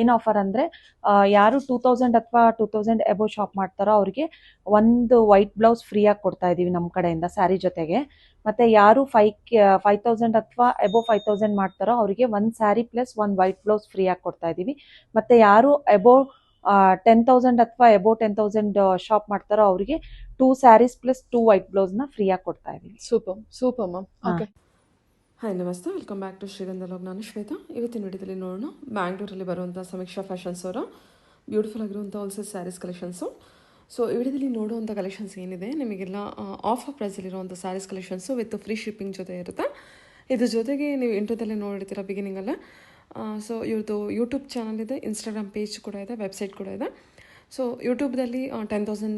ಏನ್ ಆಫರ್ ಅಂದ್ರೆ ಯಾರು 2000 ಅಥವಾ 2000 ಎಬೋ ಶಾಪ್ ಮಾಡ್ತಾರೋ ಅವ್ರಿಗೆ ಒಂದು ವೈಟ್ ಬ್ಲೌಸ್ ಫ್ರೀ ಆಗಿ ಕೊಡ್ತಾ ಇದೀವಿ ನಮ್ಮ ಕಡೆಯಿಂದ ಸ್ಯಾರಿ ಜೊತೆಗೆ. ಮತ್ತೆ ಯಾರು 5000 ಅಥವಾ ಎಬೋ 5000 ಮಾಡ್ತಾರೋ ಅವರಿಗೆ ಒಂದು ಸ್ಯಾರಿ ಪ್ಲಸ್ ಒಂದು ವೈಟ್ ಬ್ಲೌಸ್ ಫ್ರೀ ಆಗಿ ಕೊಡ್ತಾ ಇದೀವಿ. ಮತ್ತೆ ಯಾರು ಎಬೋ 10,000 ಅಥವಾ ಎಬೋ 10,000 ಶಾಪ್ ಮಾಡ್ತಾರೋ ಅವರಿಗೆ 2 ಸ್ಯಾರೀಸ್ ಪ್ಲಸ್ 2 ವೈಟ್ ಬ್ಲೌಸ್ ನ ಫ್ರೀ ಆಗಿ ಕೊಡ್ತಾ ಇದೀವಿ. Super ma'am. ಓಕೆ, ಹಾಯ್ ನಮಸ್ತೆ, ವೆಲ್ಕಮ್ ಬ್ಯಾಕ್ ಟು ಶ್ರೀಗಂಧ ಲಾಗ್. ನಾನು ಶ್ವೇತಾ. ಇವತ್ತಿನ ವಿಡಿಯೋದಲ್ಲಿ ನೋಡೋಣ ಬ್ಯಾಂಗ್ಳೂರಲ್ಲಿ ಬರುವಂಥ ಸಮೀಕ್ಷಾ ಫ್ಯಾಷನ್ಸ್ ಅವರ ಬ್ಯೂಟಿಫುಲ್ ಆಗಿರುವಂಥ ಹೋಲ್ಸೇಲ್ ಸ್ಯಾರೀಸ್ ಕಲೆಕ್ಷನ್ಸು. ಸೊ ಈ ವಿಡಿಯೋದಲ್ಲಿ ನೋಡುವಂಥ ಕಲೆಕ್ಷನ್ಸ್ ಏನಿದೆ ನಿಮಗೆಲ್ಲ ಆಫರ್ ಪ್ರೈಸಲ್ಲಿರುವಂಥ saris collections with free shipping ಜೊತೆ ಇರುತ್ತೆ. ಇದ್ರ ಜೊತೆಗೆ ನೀವು ಇಂಟರ್ವ್ಯೂದಲ್ಲೇ ನೋಡಿರ್ತೀರ ಬಿಗಿನಿಂಗಲ್ಲೇ. ಸೊ ಇವ್ರದ್ದು ಯೂಟ್ಯೂಬ್ ಚಾನಲ್ ಇದೆ, ಇನ್ಸ್ಟಾಗ್ರಾಮ್ ಪೇಜ್ ಕೂಡ ಇದೆ, ವೆಬ್ಸೈಟ್ ಕೂಡ ಇದೆ. ಸೊ ಯೂಟ್ಯೂಬ್ದಲ್ಲಿ 10,000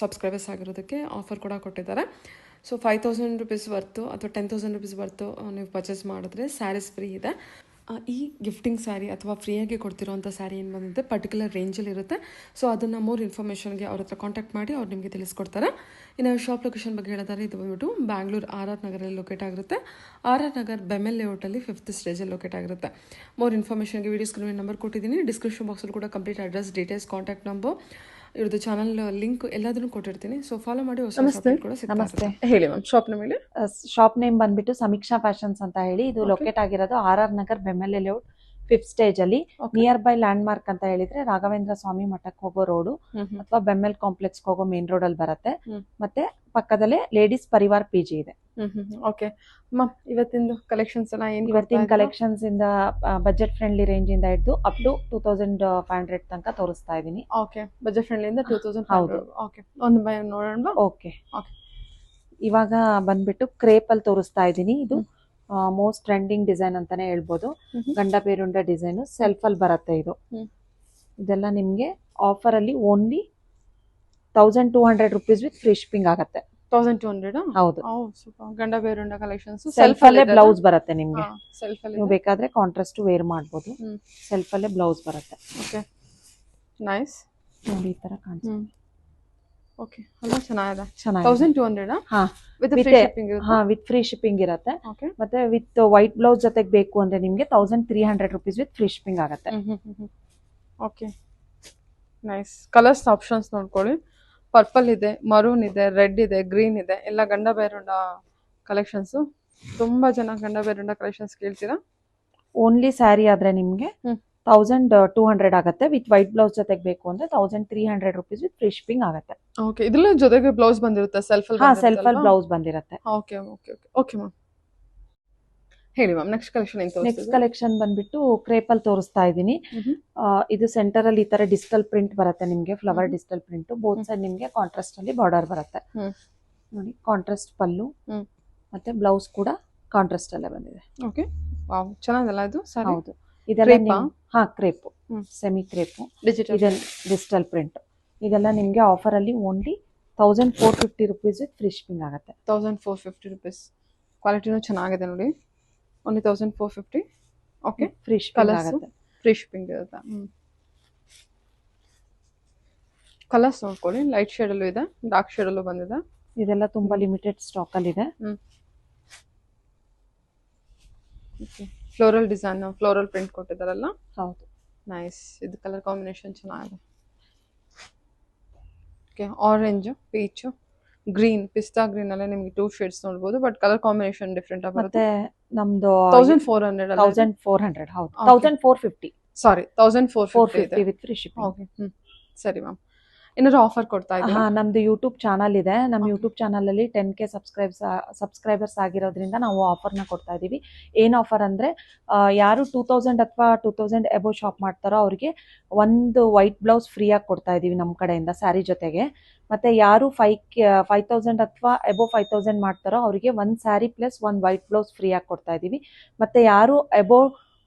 ಸಬ್ಸ್ಕ್ರೈಬರ್ಸ್ ಆಗಿರೋದಕ್ಕೆ ಆಫರ್ ಕೂಡ ಕೊಟ್ಟಿದ್ದಾರೆ. ಸೊ 5,000 ರುಪೀಸ್ ವರ್ತು ಅಥವಾ 10,000 ರುಪೀಸ್ ವರ್ತು ನೀವು ಪರ್ಚೇಸ್ ಮಾಡಿದ್ರೆ ಸ್ಯಾರೀಸ್ ಫ್ರೀ ಇದೆ. ಈ ಗಿಫ್ಟಿಂಗ್ ಸ್ಯಾರಿ ಅಥವಾ ಫ್ರೀಯಾಗಿ ಕೊಡ್ತಿರೋಂಥ ಸ್ಯಾರಿ ಏನು ಬಂದಿದೆ ಪರ್ಟಿಕ್ಯುಲರ್ ರೇಂಜಲ್ಲಿ ಇರುತ್ತೆ. ಸೊ ಅದನ್ನು ಮೋರ್ ಇನ್ಫಾರ್ಮೇಷನ್ಗೆ ಅವ್ರ ಹತ್ರ ಕಾಂಟ್ಯಾಕ್ಟ್ ಮಾಡಿ ಅವ್ರು ನಿಮಗೆ ತಿಳಿಸ್ಕೊಡ್ತಾರೆ. ಇನ್ನು ಶಾಪ್ ಲೊಕೇಶನ್ ಬಗ್ಗೆ ಹೇಳಿದರೆ ಇದು ಬಂದ್ಬಿಟ್ಟು ಬ್ಯಾಂಗ್ಳೂರು RR ನಗರಲ್ಲಿ ಲೊಕೇಟ್ ಆಗಿರುತ್ತೆ. RR ನಗರ್ ಬೆಮೆಲ್ ಲೇಔಟಲ್ಲಿ 5th ಸ್ಟೇಜಲ್ಲಿ ಲೊಕೇಟ್ ಆಗಿರುತ್ತೆ. ಮೋರ್ ಇನ್ಫಾರ್ಮೇಷನ್ಗೆ ವಿಡಿಯೋ ಸ್ಕ್ರೀನ್ ನಂಬರ್ ಕೊಟ್ಟಿದ್ದೀನಿ. ಡಿಸ್ಕ್ರಿಪ್ಷನ್ ಬಾಕ್ಸಲ್ಲಿ ಕೂಡ complete address, details, contact number, ಇವ್ರದ್ದು ಚಾನಲ್ ಲಿಂಕ್ ಎಲ್ಲದನ್ನು ಕೊಟ್ಟಿರ್ತೀನಿ. ಸೊ ಫಾಲೋ ಮಾಡಿ. ನಮಸ್ತೆ, ಹೇಳಿ ma'am. Shop name shop name ಬಂದ್ಬಿಟ್ಟು ಸಮೀಕ್ಷಾ ಫ್ಯಾಷನ್ಸ್ ಅಂತ ಹೇಳಿ. ಇದು ಲೊಕೇಟ್ ಆಗಿರೋದು RR Nagar BEML layout 5th stage ಅಲ್ಲಿ. ನಿಯರ್ ಬೈ ಲ್ಯಾಂಡ್ ಮಾರ್ಕ್ ಅಂತ ಹೇಳಿದ್ರೆ ರಾಘವೇಂದ್ರ ಸ್ವಾಮಿ ಮಠಕ್ಕೆ ಹೋಗೋ ರೋಡು ಅಥವಾ ಬೆಮೆಲ್ ಕಾಂಪ್ಲೆಕ್ಸ್ ಹೋಗೋ ಮೇನ್ ರೋಡ್ ಅಲ್ಲಿ ಬರುತ್ತೆ. ಮತ್ತೆ ಪಕ್ಕದಲ್ಲೇ ಲೇಡೀಸ್ ಪರಿವಾರ್ PG ಇದೆ. ಓಕೆ ಮ್ಯಾಮ್, ಇವತ್ತಿನ ಕಲೆಕ್ಷನ್ಸ್ ಎಲ್ಲ ಏನು? ಇವತ್ತಿನ ಕಲೆಕ್ಷನ್ಸ್ ಇಂದ ಬಜೆಟ್ ಫ್ರೆಂಡ್ಲಿ ರೇಂಜ್ ಇಂದ ಹಿಡಿದು ಅಪ್ ಟು 2500 ತನಕ ತೋರಿಸ್ತಾ ಇದೀನಿ. ಓಕೆ, ಬಜೆಟ್ ಫ್ರೆಂಡ್ಲಿ ಇಂದ 2500. ಓಕೆ, ಒಂದು ಬೈ ನೋಡೋಣ. ಓಕೆ, ಇವಾಗ ಬಂದ್ಬಿಟ್ಟು ಕ್ರೇಪ್ ಅಲ್ಲಿ ತೋರಿಸ್ತಾ ಇದೀನಿ. ಇದು ಮೋಸ್ಟ್ ಟ್ರೆಂಡಿಂಗ್ ಡಿಸೈನ್ ಅಂತಾನೆ ಹೇಳ್ಬೋದು. ಗಂಡ ಬೇರುಂಡ ಡಿಸೈನ್ ಸೆಲ್ಫ್ ಅಲ್ಲಿ ಬರುತ್ತೆ. ಇದೆಲ್ಲ ನಿಮ್ಗೆ ಆಫರ್ ಅಲ್ಲಿ only 1200 rupees with free shipping ಆಗುತ್ತೆ. 1200? ಹೌದು. ಗಂಡ ಬೇರುಂಡ ಕಲೆಕ್ಷನ್ಸ್ ಸೆಲ್ಫ್ ಅಲ್ಲೇ ಬ್ಲೌಸ್ ಬರುತ್ತೆ ನಿಮ್ಗೆ. ಸೆಲ್ಫ್ ಅಲ್ಲಿ ನೀವು ಬೇಕಾದ್ರೆ ಕಾಂಟ್ರಾಸ್ಟ್ ವೇರ್ ಮಾಡಬಹುದು. ಸೆಲ್ಫ್ ಅಲ್ಲೇ ಬ್ಲೌಸ್ ಬರುತ್ತೆ. Okay, nice. ನೋಡಿ ಈ ತರ ಕಾಣಿಸುತ್ತೆ. ಓಕೆ, ಅಲ್ಲ ಚೆನ್ನಾಗಿದೆ. 1200 ವಿತ್ ಫ್ರೀ ಶಿಪ್ಪಿಂಗ್ ಇರುತ್ತೆ. ವಿತ್ ಫ್ರೀ ಶಿಪ್ಪಿಂಗ್ ಇರುತ್ತೆ. ಓಕೆ, ಮತ್ತೆ ವಿತ್ ವೈಟ್ ಬ್ಲೌಸ್ ಜೊತೆಗೆ ಬೇಕು ಅಂದ್ರೆ ನಿಮ್ಗೆ 1300 ರುಪೀಸ್ ವಿತ್ ಫ್ರೀ ಶಿಪ್ಪಿಂಗ್ ಆಗುತ್ತೆ. Okay, nice. ಕಲರ್ಸ್ ಆಪ್ಷನ್ಸ್ ನೋಡ್ಕೊಳ್ಳಿ. ಪರ್ಪಲ್ ಇದೆ, ಮರೂನ್ ಇದೆ, ರೆಡ್ ಇದೆ, ಗ್ರೀನ್ ಇದೆ. ಎಲ್ಲ ಗಂಡ ಬೇರುಂಡ ಕಲೆಕ್ಷನ್ಸ್. ತುಂಬಾ ಜನ ಗಂಡ ಬೇರುಂಡ ಕಲೆಕ್ಷನ್ಸ್ ಕೇಳ್ತೀರಾ. ಓನ್ಲಿ ಸ್ಯಾರಿ ಆದ್ರೆ ನಿಮ್ಗೆ 1200 ಆಗುತ್ತೆ. ವಿತ್ ವೈಟ್ ಬ್ಲೌಸ್ ಜೊತೆಗೆ ಬೇಕು ಅಂದ್ರೆ 1300 ರುಪೀಸ್ ವಿತ್ ಫ್ರೀ ಶಿಪ್ಪಿಂಗ್ ಆಗುತ್ತೆ. ಓಕೆ, ಇದ್ರಲ್ಲ ಜೊತೆಗೆ ಬ್ಲೌಸ್ ಬಂದಿರುತ್ತೆ. ಸೆಲ್ಫ್ ಅಲ್ಲಿ ಬ್ಲೌಸ್ ಬಂದಿರುತ್ತೆ. ಓಕೆ ಓಕೆ ಓಕೆ ಮ್ಯಾಮ್, ಹೇಳಿ ಮ್ಯಾಮ್. ನೆಕ್ಸ್ಟ್ ಕಲೆಕ್ಷನ್ ಏನು? ನೆಕ್ಸ್ಟ್ ಕಲೆಕ್ಷನ್ ಬಂದ್ಬಿಟ್ಟು ಕ್ರೇಪ್ ಅಲ್ಲಿ ತೋರಿಸ್ತಾ ಇದೀನಿ. ಇದು ಸೆಂಟರ್ ಅಲ್ಲಿ ಈ ತರ ಡಿಜಿಟಲ್ ಪ್ರಿಂಟ್ ಬರುತ್ತೆ ನಿಮ್ಗೆ. Flower digital print. Both side ನಿಮ್ಗೆ ಕಾಂಟ್ರಾಸ್ಟ್ ಅಲ್ಲಿ ಬಾರ್ಡರ್ ಬರುತ್ತೆ. ನೋಡಿ, ಕಾಂಟ್ರಾಸ್ಟ್ ಪಲ್ಲು ಮತ್ತೆ ಬ್ಲೌಸ್ ಕೂಡ ಕಾಂಟ್ರಾಸ್ಟ್ ಅಲ್ಲೇ ಬಂದಿದೆ. ಓಕೆ, ವಾವ್, ಚೆನ್ನಾಗಿಲ್ಲ ಇದು. ಹೌದು, ಇದೆಲ್ಲ crepe, semi crepe, digital print. ಇದೆಲ್ಲ ನಿಮ್ಗೆ ಆಫರ್ ಅಲ್ಲಿ only 1450 rupees with free shipping ಆಗುತ್ತೆ. 1450 ರುಪೀಸ್. ಕ್ವಾಲಿಟಿನೂ ಚೆನ್ನಾಗಿದೆ ನೋಡಿ. ಓನ್ಲಿ 1450. ಓಕೆ, ಫ್ರೀ ಶಿಪ್ಪಿಂಗ್ ಆಗುತ್ತೆ. ಫ್ರೀ ಶಿಪ್ಪಿಂಗ್ ಇರುತ್ತೆ. ಕಲರ್ಸ್ ನೋಡ್ಕೊಳ್ಳಿ. ಲೈಟ್ ಶೇಡ್ ಅಲ್ಲೂ ಇದೆ, ಡಾರ್ಕ್ ಶೇಡ್ ಅಲ್ಲೂ ಬಂದಿದೆ. ಇದೆಲ್ಲ ತುಂಬಾ ಲಿಮಿಟೆಡ್ ಸ್ಟಾಕ್ ಅಲ್ಲಿ ಇದೆ. ಫ್ಲೋರಲ್ ಡಿಸೈನ್, ಫ್ಲೋರಲ್ ಪ್ರಿಂಟ್ ಕೊಟ್ಟಿದ್ದಾರಲ್ಲ. ಹೌದು, ನೈಸ್. ಇದು ಕಲರ್ ಕಾಂಬಿನೇಷನ್ ಚೆನ್ನಾಗಿದೆ. Okay, orange, peach, green, pista green ಅಲ್ಲೇ ನಿಮ್ಗೆ 2 ಶೇಡ್ಸ್ ನೋಡಬಹುದು. ಬಟ್ ಕಲರ್ ಕಾಂಬಿನೇಷನ್ ಡಿಫರೆಂಟ್ ಆಗುತ್ತೆ. ನಮ್ದು 1400. 1400. ಹೌದು, 1450. ಸಾರಿ, 1450 ವಿತ್ ಫ್ರೀ ಶಿಪ್ಪಿಂಗ್. ಓಕೆ, ಸರಿ ಮ್ಯಾಮ್. ಏನಾದ್ರು ಆಫರ್ ಕೊಡ್ತಾ ಇದ್ದೀರಾ? ನಮ್ದು ಯೂಟ್ಯೂಬ್ ಚಾನಲ್ ಇದೆ. ನಮ್ಮ ಯೂಟ್ಯೂಬ್ ಚಾನಲ್ ಅಲ್ಲಿ 10K ಸಬ್ಸ್ಕ್ರೈಬರ್ಸ್ ಆಗಿರೋದ್ರಿಂದ ನಾವು ಆಫರ್ ನ ಕೊಡ್ತಾ ಇದೀವಿ. ಏನ್ ಆಫರ್ ಅಂದ್ರೆ ಯಾರು 2000 ಅಥವಾ 2000 ಎಬೋ ಶಾಪ್ ಮಾಡ್ತಾರೋ ಅವ್ರಿಗೆ ಒಂದು ವೈಟ್ ಬ್ಲೌಸ್ ಫ್ರೀ ಆಗಿ ಕೊಡ್ತಾ ಇದೀವಿ ನಮ್ಮ ಕಡೆಯಿಂದ ಸ್ಯಾರಿ ಜೊತೆಗೆ. ಮತ್ತೆ ಯಾರು 5000 ಅಥವಾ ಎಬೋ 5000 ಮಾಡ್ತಾರೋ ಅವರಿಗೆ ಒಂದು ಸ್ಯಾರಿ ಪ್ಲಸ್ ಒಂದು ವೈಟ್ ಬ್ಲೌಸ್ ಫ್ರೀ ಆಗಿ ಕೊಡ್ತಾ ಇದೀವಿ. ಮತ್ತೆ ಯಾರು ಎಬೋ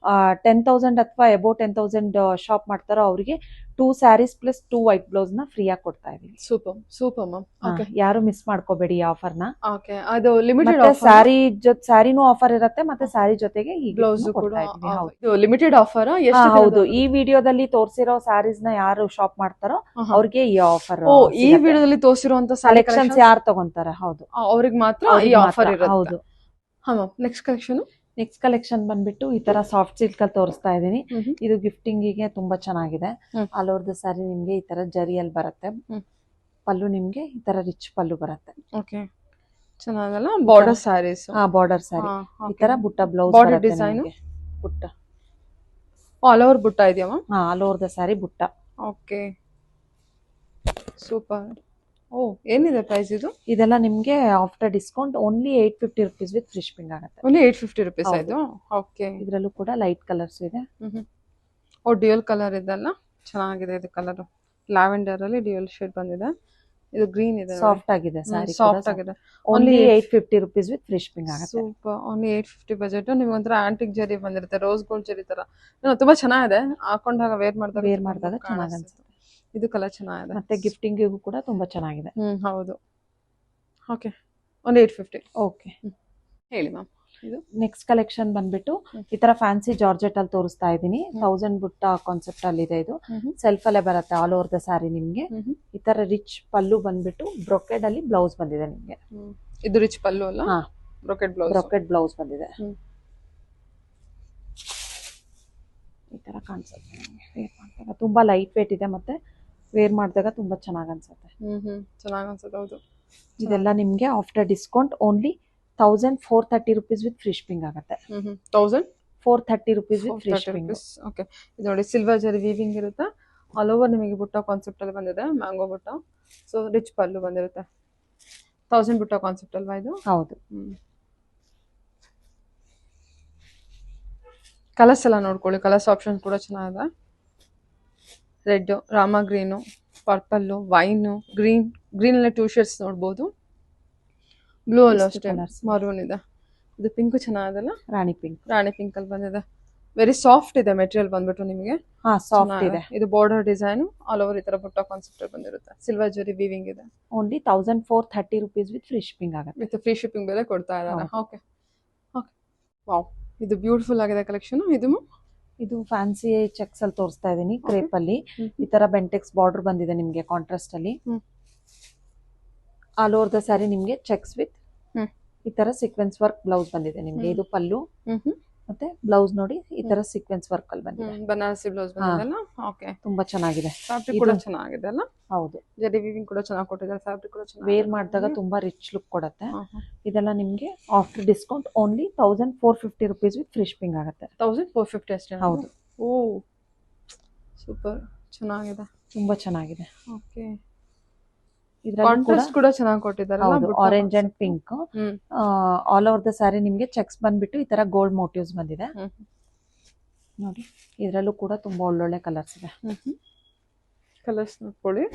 10,000 ಅಥವಾ ಎಬೋ 10,000 ಶಾಪ್ ಮಾಡ್ತಾರೋ ಅವರಿಗೆ 2 ಸ್ಯಾರೀಸ್ ಪ್ಲಸ್ 2 ವೈಟ್ ಬ್ಲೌಸ್ ನ ಫ್ರೀ ಆಗಿ ಕೊಡ್ತಾ ಇದೀವಿ. Super ma'am. ಓಕೆ, ಯಾರು ಮಿಸ್ ಮಾಡ್ಕೋಬೇಡಿ ಈ ಆಫರ್ ನ. ಓಕೆ, ಅದು ಲಿಮಿಟೆಡ್ ಆಫರ್. ಸ್ಯಾರಿನೂ ಆಫರ್ ಇರುತ್ತೆ, ಮತ್ತೆ ಸ್ಯಾರಿ ಜೊತೆಗೆ ಈ ಬ್ಲೌಸ್ ಕೂಡ. ಇದು ಲಿಮಿಟೆಡ್ ಆಫರ್. ಹೌದು, ಈ ವಿಡಿಯೋದಲ್ಲಿ ತೋರಿಸಿರೋ ಸ್ಯಾರೀಸ್ ನ ಯಾರು ಶಾಪ್ ಮಾಡ್ತಾರೋ ಅವ್ರಿಗೆ ಈ ಆಫರ್. ಈ ವಿಡಿಯೋದಲ್ಲಿ ತೋರಿಸಿರುವಂತ ಕಲೆಕ್ಷನ್ಸ್ ಯಾರು ತಗೊಂತಾರೆ, ಹೌದು, ಅವ್ರಿಗೆ ಮಾತ್ರ ಈ ಆಫರ್ ಇರುತ್ತೆ. ಹೌದು. ಹಾ ma'am, next collection next collection ಬಂದ್ಬಿಟ್ಟು ಈ ತರ ಸಾಫ್ಟ್ ಸಿಲ್ಕ್ ಅಲ್ಲಿ ತೋರಿಸ್ತಾ ಇದೀನಿ. ಇದು ಗಿಫ್ಟಿಂಗಿಗೆ ತುಂಬಾ ಚೆನ್ನಾಗಿದೆ. ಆಲ್ ಓವರ್ ದ ಸ್ಯಾರಿ ನಿಮ್ಗೆ ಈ ತರ ಜರಿಯಲ್ಲಿ ಬರುತ್ತೆ. ಪಲ್ಲು ನಿಮ್ಗೆ ಈ ತರ ರಿಚ್ ಪಲ್ಲು ಬರುತ್ತೆ. ಓಕೆ, ಚೆನ್ನಾಗಲ್ಲ ಬಾರ್ಡರ್ ಸ್ಯಾರೀಸ್. ಬಾರ್ಡರ್ ಸ್ಯಾರಿ ಈ ತರ butta blouse border design butta all over butta ಇದೆಯಾ ma'am? All over the sari butta. Okay, super. Oh, ಏನಿದೆ ಪ್ರೈಸ್ ಇದು? ಇದೆಲ್ಲ ನಿಮ್ಗೆ after discount only 850 rupees with free shipping ಆಗುತ್ತೆ. ಓನ್ಲಿ 850 rupees ಆಯ್ತು. ಓಕೆ, ಇದರಲ್ಲೂ ಕೂಡ ಲೈಟ್ ಕಲರ್ಸ್ ಇದೆ. ಓ, ಡ್ಯೂಯಲ್ ಕಲರ್ ಇದೆಲ್ಲ ಚೆನ್ನಾಗಿದೆ. ಇದು ಕಲರ್ ಲ್ಯಾವೆಂಡರ್ ಅಲ್ಲಿ ಡ್ಯೂಯಲ್ ಶೇಡ್ ಬಂದಿದೆ. ಇದು ಗ್ರೀನ್ ಇದೆ, ಸಾಫ್ಟ್ ಆಗಿದೆ ಸ್ಯಾರಿ, ಸಾಫ್ಟ್ ಆಗಿದೆ. Only 850 rupees with free shipping ಆಗುತ್ತೆ. ಸೂಪರ್. Only 850 budget. ನಿಮ್ಗೆ ಒಂಥರ ಆಂಟಿಕ್ ಜರಿ ಬಂದಿರುತ್ತೆ, ರೋಸ್ ಗೋಲ್ಡ್ ಜರಿ ತರ. ತುಂಬಾ ಚೆನ್ನಾಗಿದೆ. ಹಾಕೊಂಡಾಗ ವೇರ್ ಮಾಡಿದಾಗ ಚೆನ್ನಾಗಿ ಅನ್ಸುತ್ತೆ. ಇದು ಕಲರ್ ಚೆನ್ನಾಗಿದೆ, ಮತ್ತೆ ಗಿಫ್ಟಿಂಗಿಗೂ ಕೂಡ ತುಂಬಾ ಚೆನ್ನಾಗಿದೆ. ಹೌದು. Okay, only 850. ಓಕೆ, ಹೇಳಿ ಮ್ಯಾಮ್. ಇದು ನೆಕ್ಸ್ಟ್ ಕಲೆಕ್ಷನ್ ಬಂದ್ಬಿಟ್ಟು ಈ ತರ ಫ್ಯಾನ್ಸಿ ಜಾರ್ಜೆಟ್ ಅಲ್ಲಿ ತೋರಿಸ್ತಾ ಇದೀನಿ. 1000 ಬುಟ್ಟ ಕಾನ್ಸೆಪ್ಟ್ ಅಲ್ಲಿ ಇದೆ. ಇದು ಸೆಲ್ಫ್ ಅಲ್ಲೇ ಬರುತ್ತೆ ಆಲ್ ಓವರ್ ದ ಸ್ಯಾರಿ. ನಿಮ್ಗೆ ಈ ತರ ರಿಚ್ ಪಲ್ಲು ಬಂದ್ಬಿಟ್ಟು ಬ್ರೊಕೆಡ್ ಅಲ್ಲಿ ಬ್ಲೌಸ್ ಬಂದಿದೆ ನಿಮ್ಗೆ. ಇದು ರಿಚ್ ಪಲ್ಲು ಅಲ್ಲ? ಬ್ರೊಕೆಡ್ ಬ್ಲೌಸ್ ಬಂದಿದೆ. ಈ ತರ ಕಾನ್ಸೆಪ್ಟ್ ವೇರ್ ಮಾಡಿದಾಗ ತುಂಬಾ ಲೈಟ್ ವೇಟ್ ಇದೆ, ಮತ್ತೆ ವೇರ್ ಮಾಡಿದಾಗ ತುಂಬಾ ಚೆನ್ನಾಗಿ ಅನ್ಸುತ್ತೆ. ಚೆನ್ನಾಗಿ ಅನ್ಸುತ್ತೆ. ಹೌದು. ಇದೆಲ್ಲ ನಿಮ್ಗೆ after discount only 1430 rupees with free shipping ಆಗುತ್ತೆ. 1430 rupees with free shipping. Okay, ಇದು ನೋಡಿ ಸಿಲ್ವರ್ ಜರಿ ವೀವಿಂಗ್ ಇರುತ್ತೆ. ಆಲ್ ಓವರ್ ನಿಮಗೆ ಬುಟ್ಟ ಕಾನ್ಸೆಪ್ಟ್ ಅಲ್ಲಿ ಬಂದಿದೆ, ಮ್ಯಾಂಗೋ ಬುಟ್ಟ. ಸೊ ರಿಚ್ ಪಲ್ಲು ಬಂದಿರುತ್ತೆ. 1000 ಬುಟ್ಟ ಕಾನ್ಸೆಪ್ಟ್ ಅಲ್ವಾ ಇದು? ಹೌದು. ಕಲರ್ಸ್ ಎಲ್ಲ ನೋಡ್ಕೊಳ್ಳಿ. ಕಲರ್ಸ್ ಆಪ್ಷನ್ ಕೂಡ ಚೆನ್ನಾಗಿದೆ. Red, Rama green, purple, wine, green ಅಲ್ಲಿ 2 ಶೇಡ್ಸ್ ನೋಡ್ಬೋದು. ಬ್ಲೂ ಅಲ್ಲ ಅಷ್ಟೇ, ಮರೂನ್ ಇದೆ. ಇದು ಪಿಂಕ್ ಚೆನ್ನಾಗಲ್ಲ? ರಾಣಿ ಪಿಂಕ್ ಅಲ್ಲಿ ಬಂದಿದೆ. ವೆರಿ ಸಾಫ್ಟ್ ಇದೆ ಮೆಟೀರಿಯಲ್ ಬಂದ್ಬಿಟ್ಟು ನಿಮಗೆ. ಸಾಫ್ಟ್ ಇದೆ. ಇದು ಬಾರ್ಡರ್ ಡಿಸೈನ್ ಆಲ್ ಓವರ್ ಈ ತರ ಬುಟ್ಟ ಕಾನ್ಸೆಪ್ಟ್ ಅಲ್ಲಿ ಬಂದಿರುತ್ತೆ. ಸಿಲ್ವರ್ ಜರಿ ವೀವಿಂಗ್ ಇದೆ. Only 1430 rupees with free shipping ಆಗುತ್ತೆ. ವಿತ್ ಫ್ರೀ ಶಿಪ್ಪಿಂಗ್ ಬೆಲೆ ಕೊಡ್ತಾ ಇದ್ದಾರೆ. ಓಕೆ ಓಕೆ, ವಾವ್, ಇದು ಬ್ಯೂಟಿಫುಲ್ ಆಗಿದೆ ಕಲೆಕ್ಷನ್. ಇದು ಫ್ಯಾನ್ಸಿ ಚೆಕ್ಸ್ ಅಲ್ಲಿ ತೋರಿಸ್ತಾ ಇದೀನಿ. ಕ್ರೇಪ್ ಅಲ್ಲಿ ಈ ತರ ಬೆಂಟೆಕ್ಸ್ ಬಾರ್ಡರ್ ಬಂದಿದೆ ನಿಮ್ಗೆ ಕಾಂಟ್ರಾಸ್ಟ್ ಅಲ್ಲಿ. ಆಲ್ ಓವರ್ ದ ಸ್ಯಾರಿ ನಿಮ್ಗೆ ಚೆಕ್ಸ್ ವಿತ್ ಈ ತರ ಸೀಕ್ವೆನ್ಸ್ ವರ್ಕ್ ಬ್ಲೌಸ್ ಬಂದಿದೆ ನಿಮ್ಗೆ. ಇದು ಪಲ್ಲು ಮತ್ತೆ ಬ್ಲೌಸ್ ನೋಡಿ ಈ ತರ ಸೀಕ್ವೆನ್ಸ್ ವರ್ಕ್ ಅಲ್ಲಿ ಬಂದಿದೆ. ಬನಾರಸಿ ಬ್ಲೌಸ್ ಬಂದಿದೆಲ್ಲ. ಓಕೆ, ತುಂಬಾ ಚೆನ್ನಾಗಿದೆ. ಫ್ಯಾಬ್ರಿಕ್ ಕೂಡ ಚೆನ್ನಾಗಿದೆ ಅಲ್ಲ? ಹೌದು. ಜರಿ ವೀವಿಂಗ್ ಕೂಡ ಚೆನ್ನಾಗಿ ಕೊಟ್ಟಿದ್ದಾರೆ. ಫ್ಯಾಬ್ರಿಕ್ ಕೂಡ ಚೆನ್ನಾಗಿ ವೇರ್ ಮಾಡಿದಾಗ ತುಂಬಾ ರಿಚ್ ಲುಕ್ ಕೊಡುತ್ತೆ. ಇದೆಲ್ಲ ನಿಮ್ಗೆ after discount only 1450 rupees with free shipping ಆಗುತ್ತೆ. 1450 ಅಷ್ಟೇ? ಹೌದು. ಓ, ಸೂಪರ್, ಚೆನ್ನಾಗಿದೆ, ತುಂಬಾ ಚೆನ್ನಾಗಿದೆ. ಓಕೆ, ಇದ್ರಲ್ಲಿ ಕೂಡ ಚೆನ್ನಾಗಿ ಕೊಟ್ಟಿದ್ದಾರೆ. Orange and pink all over the sari ನಿಮ್ಗೆ ಚೆಕ್ಸ್ ಬಂದ್ಬಿಟ್ಟು ಈ ತರ ಗೋಲ್ಡ್ ಮೋಟಿವ್ಸ್ ಬಂದಿದೆ ನೋಡಿ. ಇದ್ರಲ್ಲೂ ಕೂಡ ತುಂಬಾ ಒಳ್ಳೊಳ್ಳೆ ಕಲರ್ಸ್ ಇದೆ. ಕಲರ್ಸ್ ನೋಡ್ಕೊಳ್ಳಿ.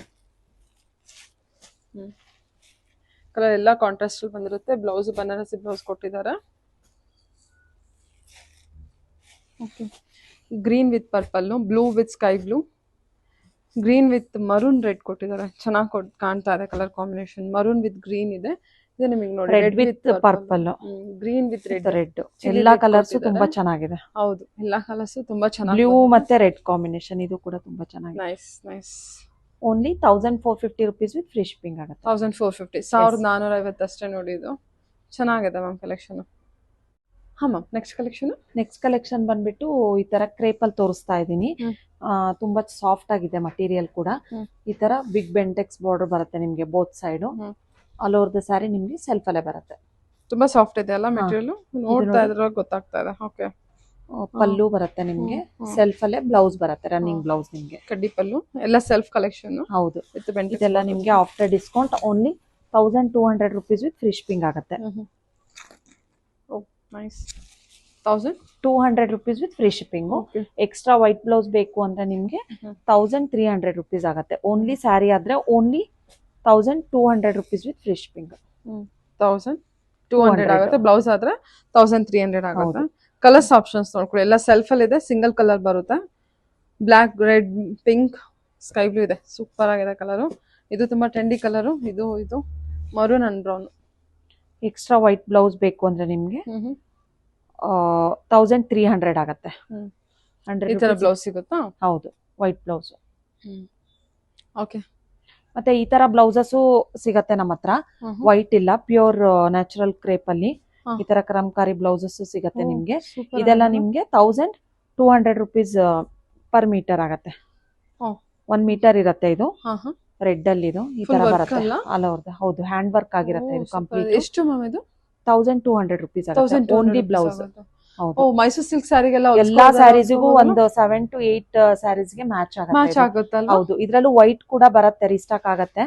ಕಲರ್ ಎಲ್ಲ ಕಾಂಟ್ರಾಸ್ಟ್ ಬಂದಿರುತ್ತೆ. ಬ್ಲೌಸ್ ಬನಾರಸಿ ಬ್ಲೌಸ್ ಕೊಟ್ಟಿದ್ದಾರೆ. Okay, green with purple, blue with sky blue, green with maroon red ಕೊಟ್ಟಿದ್ದಾರೆ. ಚೆನ್ನಾಗಿ ಕಾಣ್ತಾ ಇದೆ colour combination. Maroon with green ಇದೆ. ಇದು ನಿಮಗೆ ನೋಡಿ red with purple, green with red. ಎಲ್ಲಾ ಕಲರ್ಸ್ ತುಂಬಾ ಚೆನ್ನಾಗಿದೆ. ಹೌದು, ಎಲ್ಲಾ ಕಲರ್ಸ್ ತುಂಬಾ ಚೆನ್ನಾಗಿ. ಬ್ಲೂ ಮತ್ತೆ ರೆಡ್ ಕಾಂಬಿನೇಷನ್ ಇದು ಕೂಡ ತುಂಬಾ ಚೆನ್ನಾಗಿದೆ. Nice. Only 1450 rupees with free shipping ಆಗುತ್ತೆ. 1450, 1450 ಅಷ್ಟೇ ನೋಡಿ. ಇದು ಚೆನ್ನಾಗಿದೆ ಮ್ಯಾಮ್ ಕಲೆಕ್ಷನ್. ಹಾ ಮ್ಯಾಮ್, ನೆಕ್ಸ್ಟ್ ಕಲೆಕ್ಷನ್ ಬಂದ್ಬಿಟ್ಟು ಈ ತರ ಕ್ರೇಪ್ ಅಲ್ಲಿ ತೋರಿಸ್ತಾ ಇದೀನಿ. ತುಂಬಾ ಸಾಫ್ಟ್ ಆಗಿದೆ ಮಟೀರಿಯಲ್ ಕೂಡ. ಈ ತರ ಬಿಗ್ ಬೆಂಟೆಕ್ಸ್ ಬಾರ್ಡರ್ ಬರುತ್ತೆ ನಿಮ್ಗೆ both side. All over the sari ನಿಮ್ಗೆ ಸೆಲ್ಫ್ ಅಲ್ಲೇ ಬರುತ್ತೆ. ತುಂಬಾ ಸಾಫ್ಟ್ ಇದೆ ಅಲ್ಲ ಮೆಟೀರಿಯಲ್? ನೋಡ್ತಾ ಇದ್ರೆ ಗೊತ್ತಾಗ್ತಾ ಇದೆ. ಓಕೆ, ಪಲ್ಲು ಬರುತ್ತೆ ನಿಮ್ಗೆ. ಸೆಲ್ಫ್ ಅಲ್ಲೇ ಬ್ಲೌಸ್ ಬರುತ್ತೆ, ರನ್ನಿಂಗ್ ಬ್ಲೌಸ್ ನಿಮ್ಗೆ. ಕಡ್ಡಿ ಪಲ್ಲು ಎಲ್ಲ ಸೆಲ್ಫ್ ಕಲೆಕ್ಷನ್. ಹೌದು. ಇದೆಲ್ಲ ನಿಮ್ಗೆ after discount only 1200 rupees with free shipping ಆಗುತ್ತೆ. Nice. 1200 rupees with free shipping. Extra white blouse ಬೇಕು ಅಂದ್ರೆ ನಿಮ್ಗೆ 1300 rupees ಆಗುತ್ತೆ. ಓನ್ಲಿ ಸ್ಯಾರಿ ಆದ್ರೆ only 1200 rupees with free shipping. 1200 ಆಗುತ್ತೆ. ಬ್ಲೌಸ್ ಆದ್ರೆ 1300 ಆಗುತ್ತೆ. ಕಲರ್ಸ್ ಆಪ್ಷನ್ಸ್ ನೋಡ್ಕೊಳ್ಳಿ. ಎಲ್ಲ ಸೆಲ್ಫ್ ಅಲ್ಲಿ ಇದೆ. ಸಿಂಗಲ್ ಕಲರ್ ಬರುತ್ತೆ. Black, red, pink, sky blue ಇದೆ. ಸೂಪರ್ ಆಗಿದೆ ಕಲರು. ಇದು ತುಂಬಾ ಟ್ರೆಂಡಿ ಕಲರು. ಇದು maroon and brown. Extra white blouse ಬೇಕು ಅಂದ್ರೆ ನಿಮ್ಗೆ 1300 ಆಗುತ್ತೆ. ಈ ತರ ಬ್ಲೌಸ್ ಸಿಗುತ್ತಾ? ಹೌದು, ವೈಟ್ ಬ್ಲೌಸ್. ಓಕೆ, ಮತ್ತೆ ಈ ತರ ಬ್ಲೌಸಸ್ ಸಿಗತ್ತೆ ನಮ್ಮ ಹತ್ರ. ವೈಟ್ ಇಲ್ಲ, ಪ್ಯೂರ್ ನ್ಯಾಚುರಲ್ ಕ್ರೇಪ್ ಅಲ್ಲಿ ಹಾ. ಈ ತರ ಕರಂಕಾರಿ ಬ್ಲೌಸಸ್ ಸಿಗತ್ತೆ ಓ, ನಿಮ್ಗೆ. super ಇದೆಲ್ಲ ಆಗಿದೆ. ನಿಮ್ಗೆ 1200 ರುಪೀಸ್ ಪರ್ ಮೀಟರ್ ಆಗತ್ತೆ. ಓ. 1 ಮೀಟರ್ ಇರತ್ತೆ ಇದು. ಹಾ ಹಾ ರೆಡ್ ಅಲ್ಲಿ ಇದು ಈ Full ತರ work ಬರುತ್ತೆ. ಅಲ್ಲ? ಆಲ್ ಓವರ್ ಹೌದು, ಹ್ಯಾಂಡ್ ವರ್ಕ್ ಆಗಿರುತ್ತೆ ಇದು ಕಂಪ್ಲೀಟ್. ಎಷ್ಟು ಮ್ಯಾಮ್ ಇದು? 1200 ರುಪೀಸ್ ಆಗುತ್ತೆ 1200 ಓನ್ಲಿ rupees ಬ್ಲೌಸ್. ಆಗುತ್ತೆ. ಹೌದು, ಓ, ಮೈಸೂರು ಸಿಲ್ಕ್ ಸ್ಯಾರಿಗೆಲ್ಲ ಎಲ್ಲಾ ಸ್ಯಾರೀಸ್ಗೂ ಒಂದು 7 to 8 ಸ್ಯಾರೀಸ್ಗೆ ಮ್ಯಾಚ್ ಮ್ಯಾಚ್ ಆಗುತ್ತೆ. ಆಗುತ್ತಲ್ವಾ? ಹೌದು, ಇದ್ರಲ್ಲೂ ವೈಟ್ ಕೂಡ ಬರುತ್ತೆ, ರೀಸ್ಟಾಕ್ ಆಗತ್ತೆ.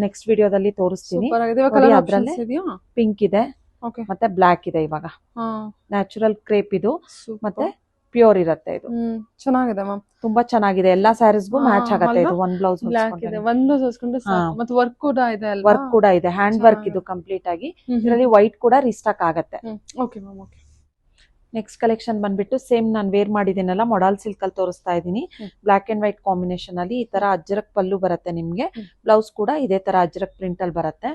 ನೆಕ್ಸ್ಟ್ ವಿಡಿಯೋದಲ್ಲಿ ತೋರಿಸ್ತೀನಿ. ಸೂಪರ್ ಆಗಿದೆ. ನೋಡಿ, ಕಲರ್ ಅದ್ರಲ್ಲೇ ಆಪ್ಷನ್ಸ್ ಇದೆಯಾ? ಪಿಂಕ್ ಇದೆ ಓಕೆ. ಮತ್ತೆ ಬ್ಲಾಕ್ ಇದೆ. ಇವಾಗ ಹಾ, ನ್ಯಾಚುರಲ್ ಕ್ರೇಪ್ ಇದು ಸೂಪರ್. ಮತ್ತೆ ಪ್ಯೂರ್ ಇರುತ್ತೆ ಇದು. ಚೆನ್ನಾಗಿದೆ ಮ್ಯಾಮ್. ತುಂಬಾ ಚೆನ್ನಾಗಿದೆ, ಎಲ್ಲಾ ಸ್ಯಾರೀಸ್ಗೂ ಮ್ಯಾಚ್ ಆಗತ್ತೆ ಅಲ್ವಾ? ಇದು. ಒಂದ್ ಬ್ಲೌಸ್ ಬ್ಲಾಕ್ ಇದೆ, ಒಂದು ಹೊಸ್ಕೊಂಡು ಮತ್ತೆ ವರ್ಕ್ ಕೂಡ ಇದೆ ಅಲ್ವಾ? ವರ್ಕ್ ಕೂಡ ಇದೆ, ಹ್ಯಾಂಡ್ ವರ್ಕ್ ಇದು ಕಂಪ್ಲೀಟ್ ಆಗಿ. ಇದರಲ್ಲಿ ವೈಟ್ ಕೂಡ ರೀಸ್ಟಾಕ್ ಆಗತ್ತೆ. Okay ma'am, okay. Next collection ಬಂದ್ಬಿಟ್ಟು ಸೇಮ್ ನಾನು ವೇರ್ ಮಾಡಿದ್ದೀನಲ್ಲ, ಮೊಡಾಲ್ ಸಿಲ್ಕ್ ಅಲ್ಲಿ ತೋರಿಸ್ತಾ ಇದ್ದೀನಿ. ಬ್ಲಾಕ್ ಅಂಡ್ ವೈಟ್ ಕಾಂಬಿನೇಷನ್ ಅಲ್ಲಿ ಈ ತರ ಅಜ್ರಕ್ ಪಲ್ಲು ಬರುತ್ತೆ ನಿಮ್ಗೆ. ಬ್ಲೌಸ್ ಕೂಡ ಇದೇ ತರ ಅಜ್ರಕ್ ಪ್ರಿಂಟ್ ಅಲ್ಲಿ ಬರುತ್ತೆ.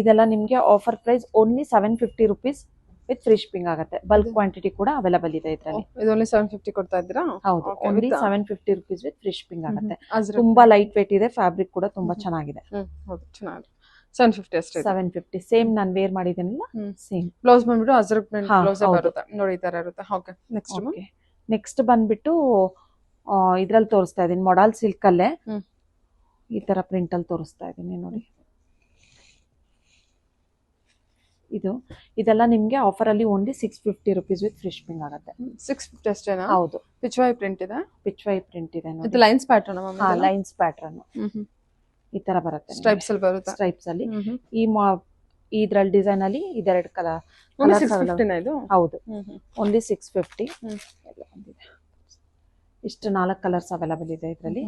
ಇದೆಲ್ಲ ನಿಮ್ಗೆ offer price only 750 rupees with free shipping ಆಗುತ್ತೆ. ಬಲ್ಕ್ ಕ್ವಾಂಟಿಟಿ ಕೂಡ ಅವೈಲೇಬಲ್ ಇದೆ ಇದರಲ್ಲಿ. ಇದು ಓನ್ಲಿ 750 ಕೊಡ್ತಾ ಇದ್ದೀರಾ? ಹೌದು, only 750 rupees with free shipping ಆಗುತ್ತೆ. ಅಜ್ರಕ್ ತುಂಬಾ ಲೈಟ್ ವೇಟ್ ಇದೆ, ಫ್ಯಾಬ್ರಿಕ್ ಕೂಡ ತುಂಬಾ ಚೆನ್ನಾಗಿದೆ. ಹೌದು, ಚೆನ್ನಾಗಿದೆ. 750 ಅಷ್ಟೇ. 750 ಸೇಮ್ ನಾನು ವೇರ್ ಮಾಡಿದ್ದೀನಲ್ಲ ಸೇಮ್. ಬ್ಲೌಸ್ ಬಂದ್ಬಿಟ್ಟು ಅಜ್ರಕ್ ಪ್ರಿಂಟ್ ಹಾ, ಬ್ಲೌಸ್ ಹೌದು. ಬರುತ್ತೆ ನೋಡಿ, ಈ ತರ ಇರುತ್ತೆ. Okay, next okay. ನೆಕ್ಸ್ಟ್ ಬಂದ್ಬಿಟ್ಟು ಇದ್ರಲ್ಲಿ ತೋರಿಸ್ತಾ ಇದೀನಿ, ಮೊಡಾಲ್ ಸಿಲ್ಕ್ ಅಲ್ಲೇ ಈ ತರ ಪ್ರಿಂಟ್ ಅಲ್ಲಿ ತೋರಿಸ್ತಾ ಇದೀನಿ ನೋಡಿ. ಇದೆಲ್ಲ ನಿಮ್ಗೆ ಆಫರ್ ಅಲ್ಲಿ only 650 rupees with free shipping ಆಗುತ್ತೆ. 650 ಅಷ್ಟೇನಾ? ಹೌದು, ಪಿಚ್ವೈ ಪ್ರಿಂಟ್ ಇದೆ. ಪಿಚ್ವೈ ಪ್ರಿಂಟ್ ಇದೆ ಇದು ನೋಡಿ. Lines pattern ma'am? ಹಾ, ಲೈನ್ಸ್ ಪ್ಯಾಟರ್ನ್ ಈ ತರ ಬರುತ್ತೆ. ಸ್ಟ್ರೈಪ್ಸ್ ಅಲ್ಲಿ ಬರುತ್ತೆ. ಸ್ಟ್ರೈಪ್ಸ್ ಅಲ್ಲಿ ಇದ್ರಲ್ಲಿ ಡಿಸೈನ್ ಅಲ್ಲಿ ಇದೆರಡು ಕಲರ್. 650 ಇದು? ಹೌದು, ಓನ್ಲಿ 650 ಎಲ್ಲ ಬಂದಿದೆ. ಇಷ್ಟು 4 ಕಲರ್ಸ್ ಅವೈಲೇಬಲ್ ಇದೆ ಇದರಲ್ಲಿ.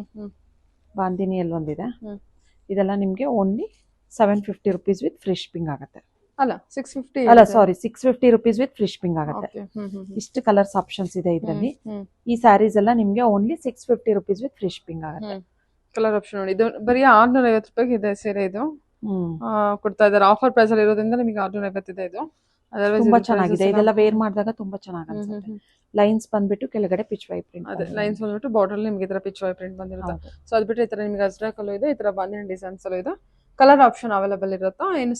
ಬಾಂದಿನಿಯಲ್ಲಿ ಒಂದಿದೆ. ಇದೆಲ್ಲ ನಿಮ್ಗೆ only 750 rupees with free shipping ಆಗುತ್ತೆ. ಅಲ್ಲ 650 ಅಲ್ಲ ಸಾರಿ, 650 ರುಪೀಸ್ ವಿತ್ ಫ್ರೀ ಶಿಪ್ಪಿಂಗ್ ಆಗುತ್ತೆ. ಓಕೆ. ಇಷ್ಟು ಕಲರ್ಸ್ ಆಪ್ಷನ್ಸ್ ಇದೆ ಇದರಲ್ಲಿ. ಈ ಸ್ಯಾರೀಸ್ ಎಲ್ಲ ನಿಮ್ಗೆ only 650 rupees with free shipping ಆಗುತ್ತೆ. ಕಲರ್ ಆಪ್ಷನ್ ನೋಡಿ, ಇದು ಬರೀ 650 ರೂಪಾಯಿಗೆ ಇದೆ ಸೀರೆ. ಇದು ಕೊಡ್ತಾ ಇದ್ದಾರೆ ಆಫರ್ ಪ್ರೈಸ್ ಅಲ್ಲಿ ಇರೋದ್ರಿಂದ ನಿಮಗೆ 650 ಇದೆ ಇದು. ತುಂಬಾ ಚೆನ್ನಾಗಿದೆ, ಇದೆಲ್ಲ ವೇರ್ ಮಾಡಿದಾಗ ತುಂಬಾ ಚೆನ್ನಾಗಿ ಅನ್ಸುತ್ತೆ. ಲೈನ್ಸ್ ಬಂದ್ಬಿಟ್ಟು ಕೆಳಗಡೆ ಪಿಚ್ವೈ ಪ್ರಿಂಟ್. ಅದೇ ಲೈನ್ಸ್ ಬಂದ್ಬಿಟ್ಟು ಬಾರ್ಡರ್ ನಿಮಗೆ ಈ ತರ ಪಿಚ್ವೈ ಪ್ರಿಂಟ್ ಬಂದಿರುತ್ತೆ. ಸೊ ಅದ್ ಬಿಟ್ಟು ಈ ತರ ನಿಮಗೆ ಅಜ್ರಕ್ ಅಲ್ಲೂ ಇದೆ, ಈ ತರ ಬಾಂದಿನಿ ಡಿಸೈನ್ಸ್ ಅಲ್ಲೂ ಇದೆ. ಕಲರ್ ಆಪ್ಷನ್ ಅವೈಲೇಬಲ್ ಇರುತ್ತಾ? ಏನು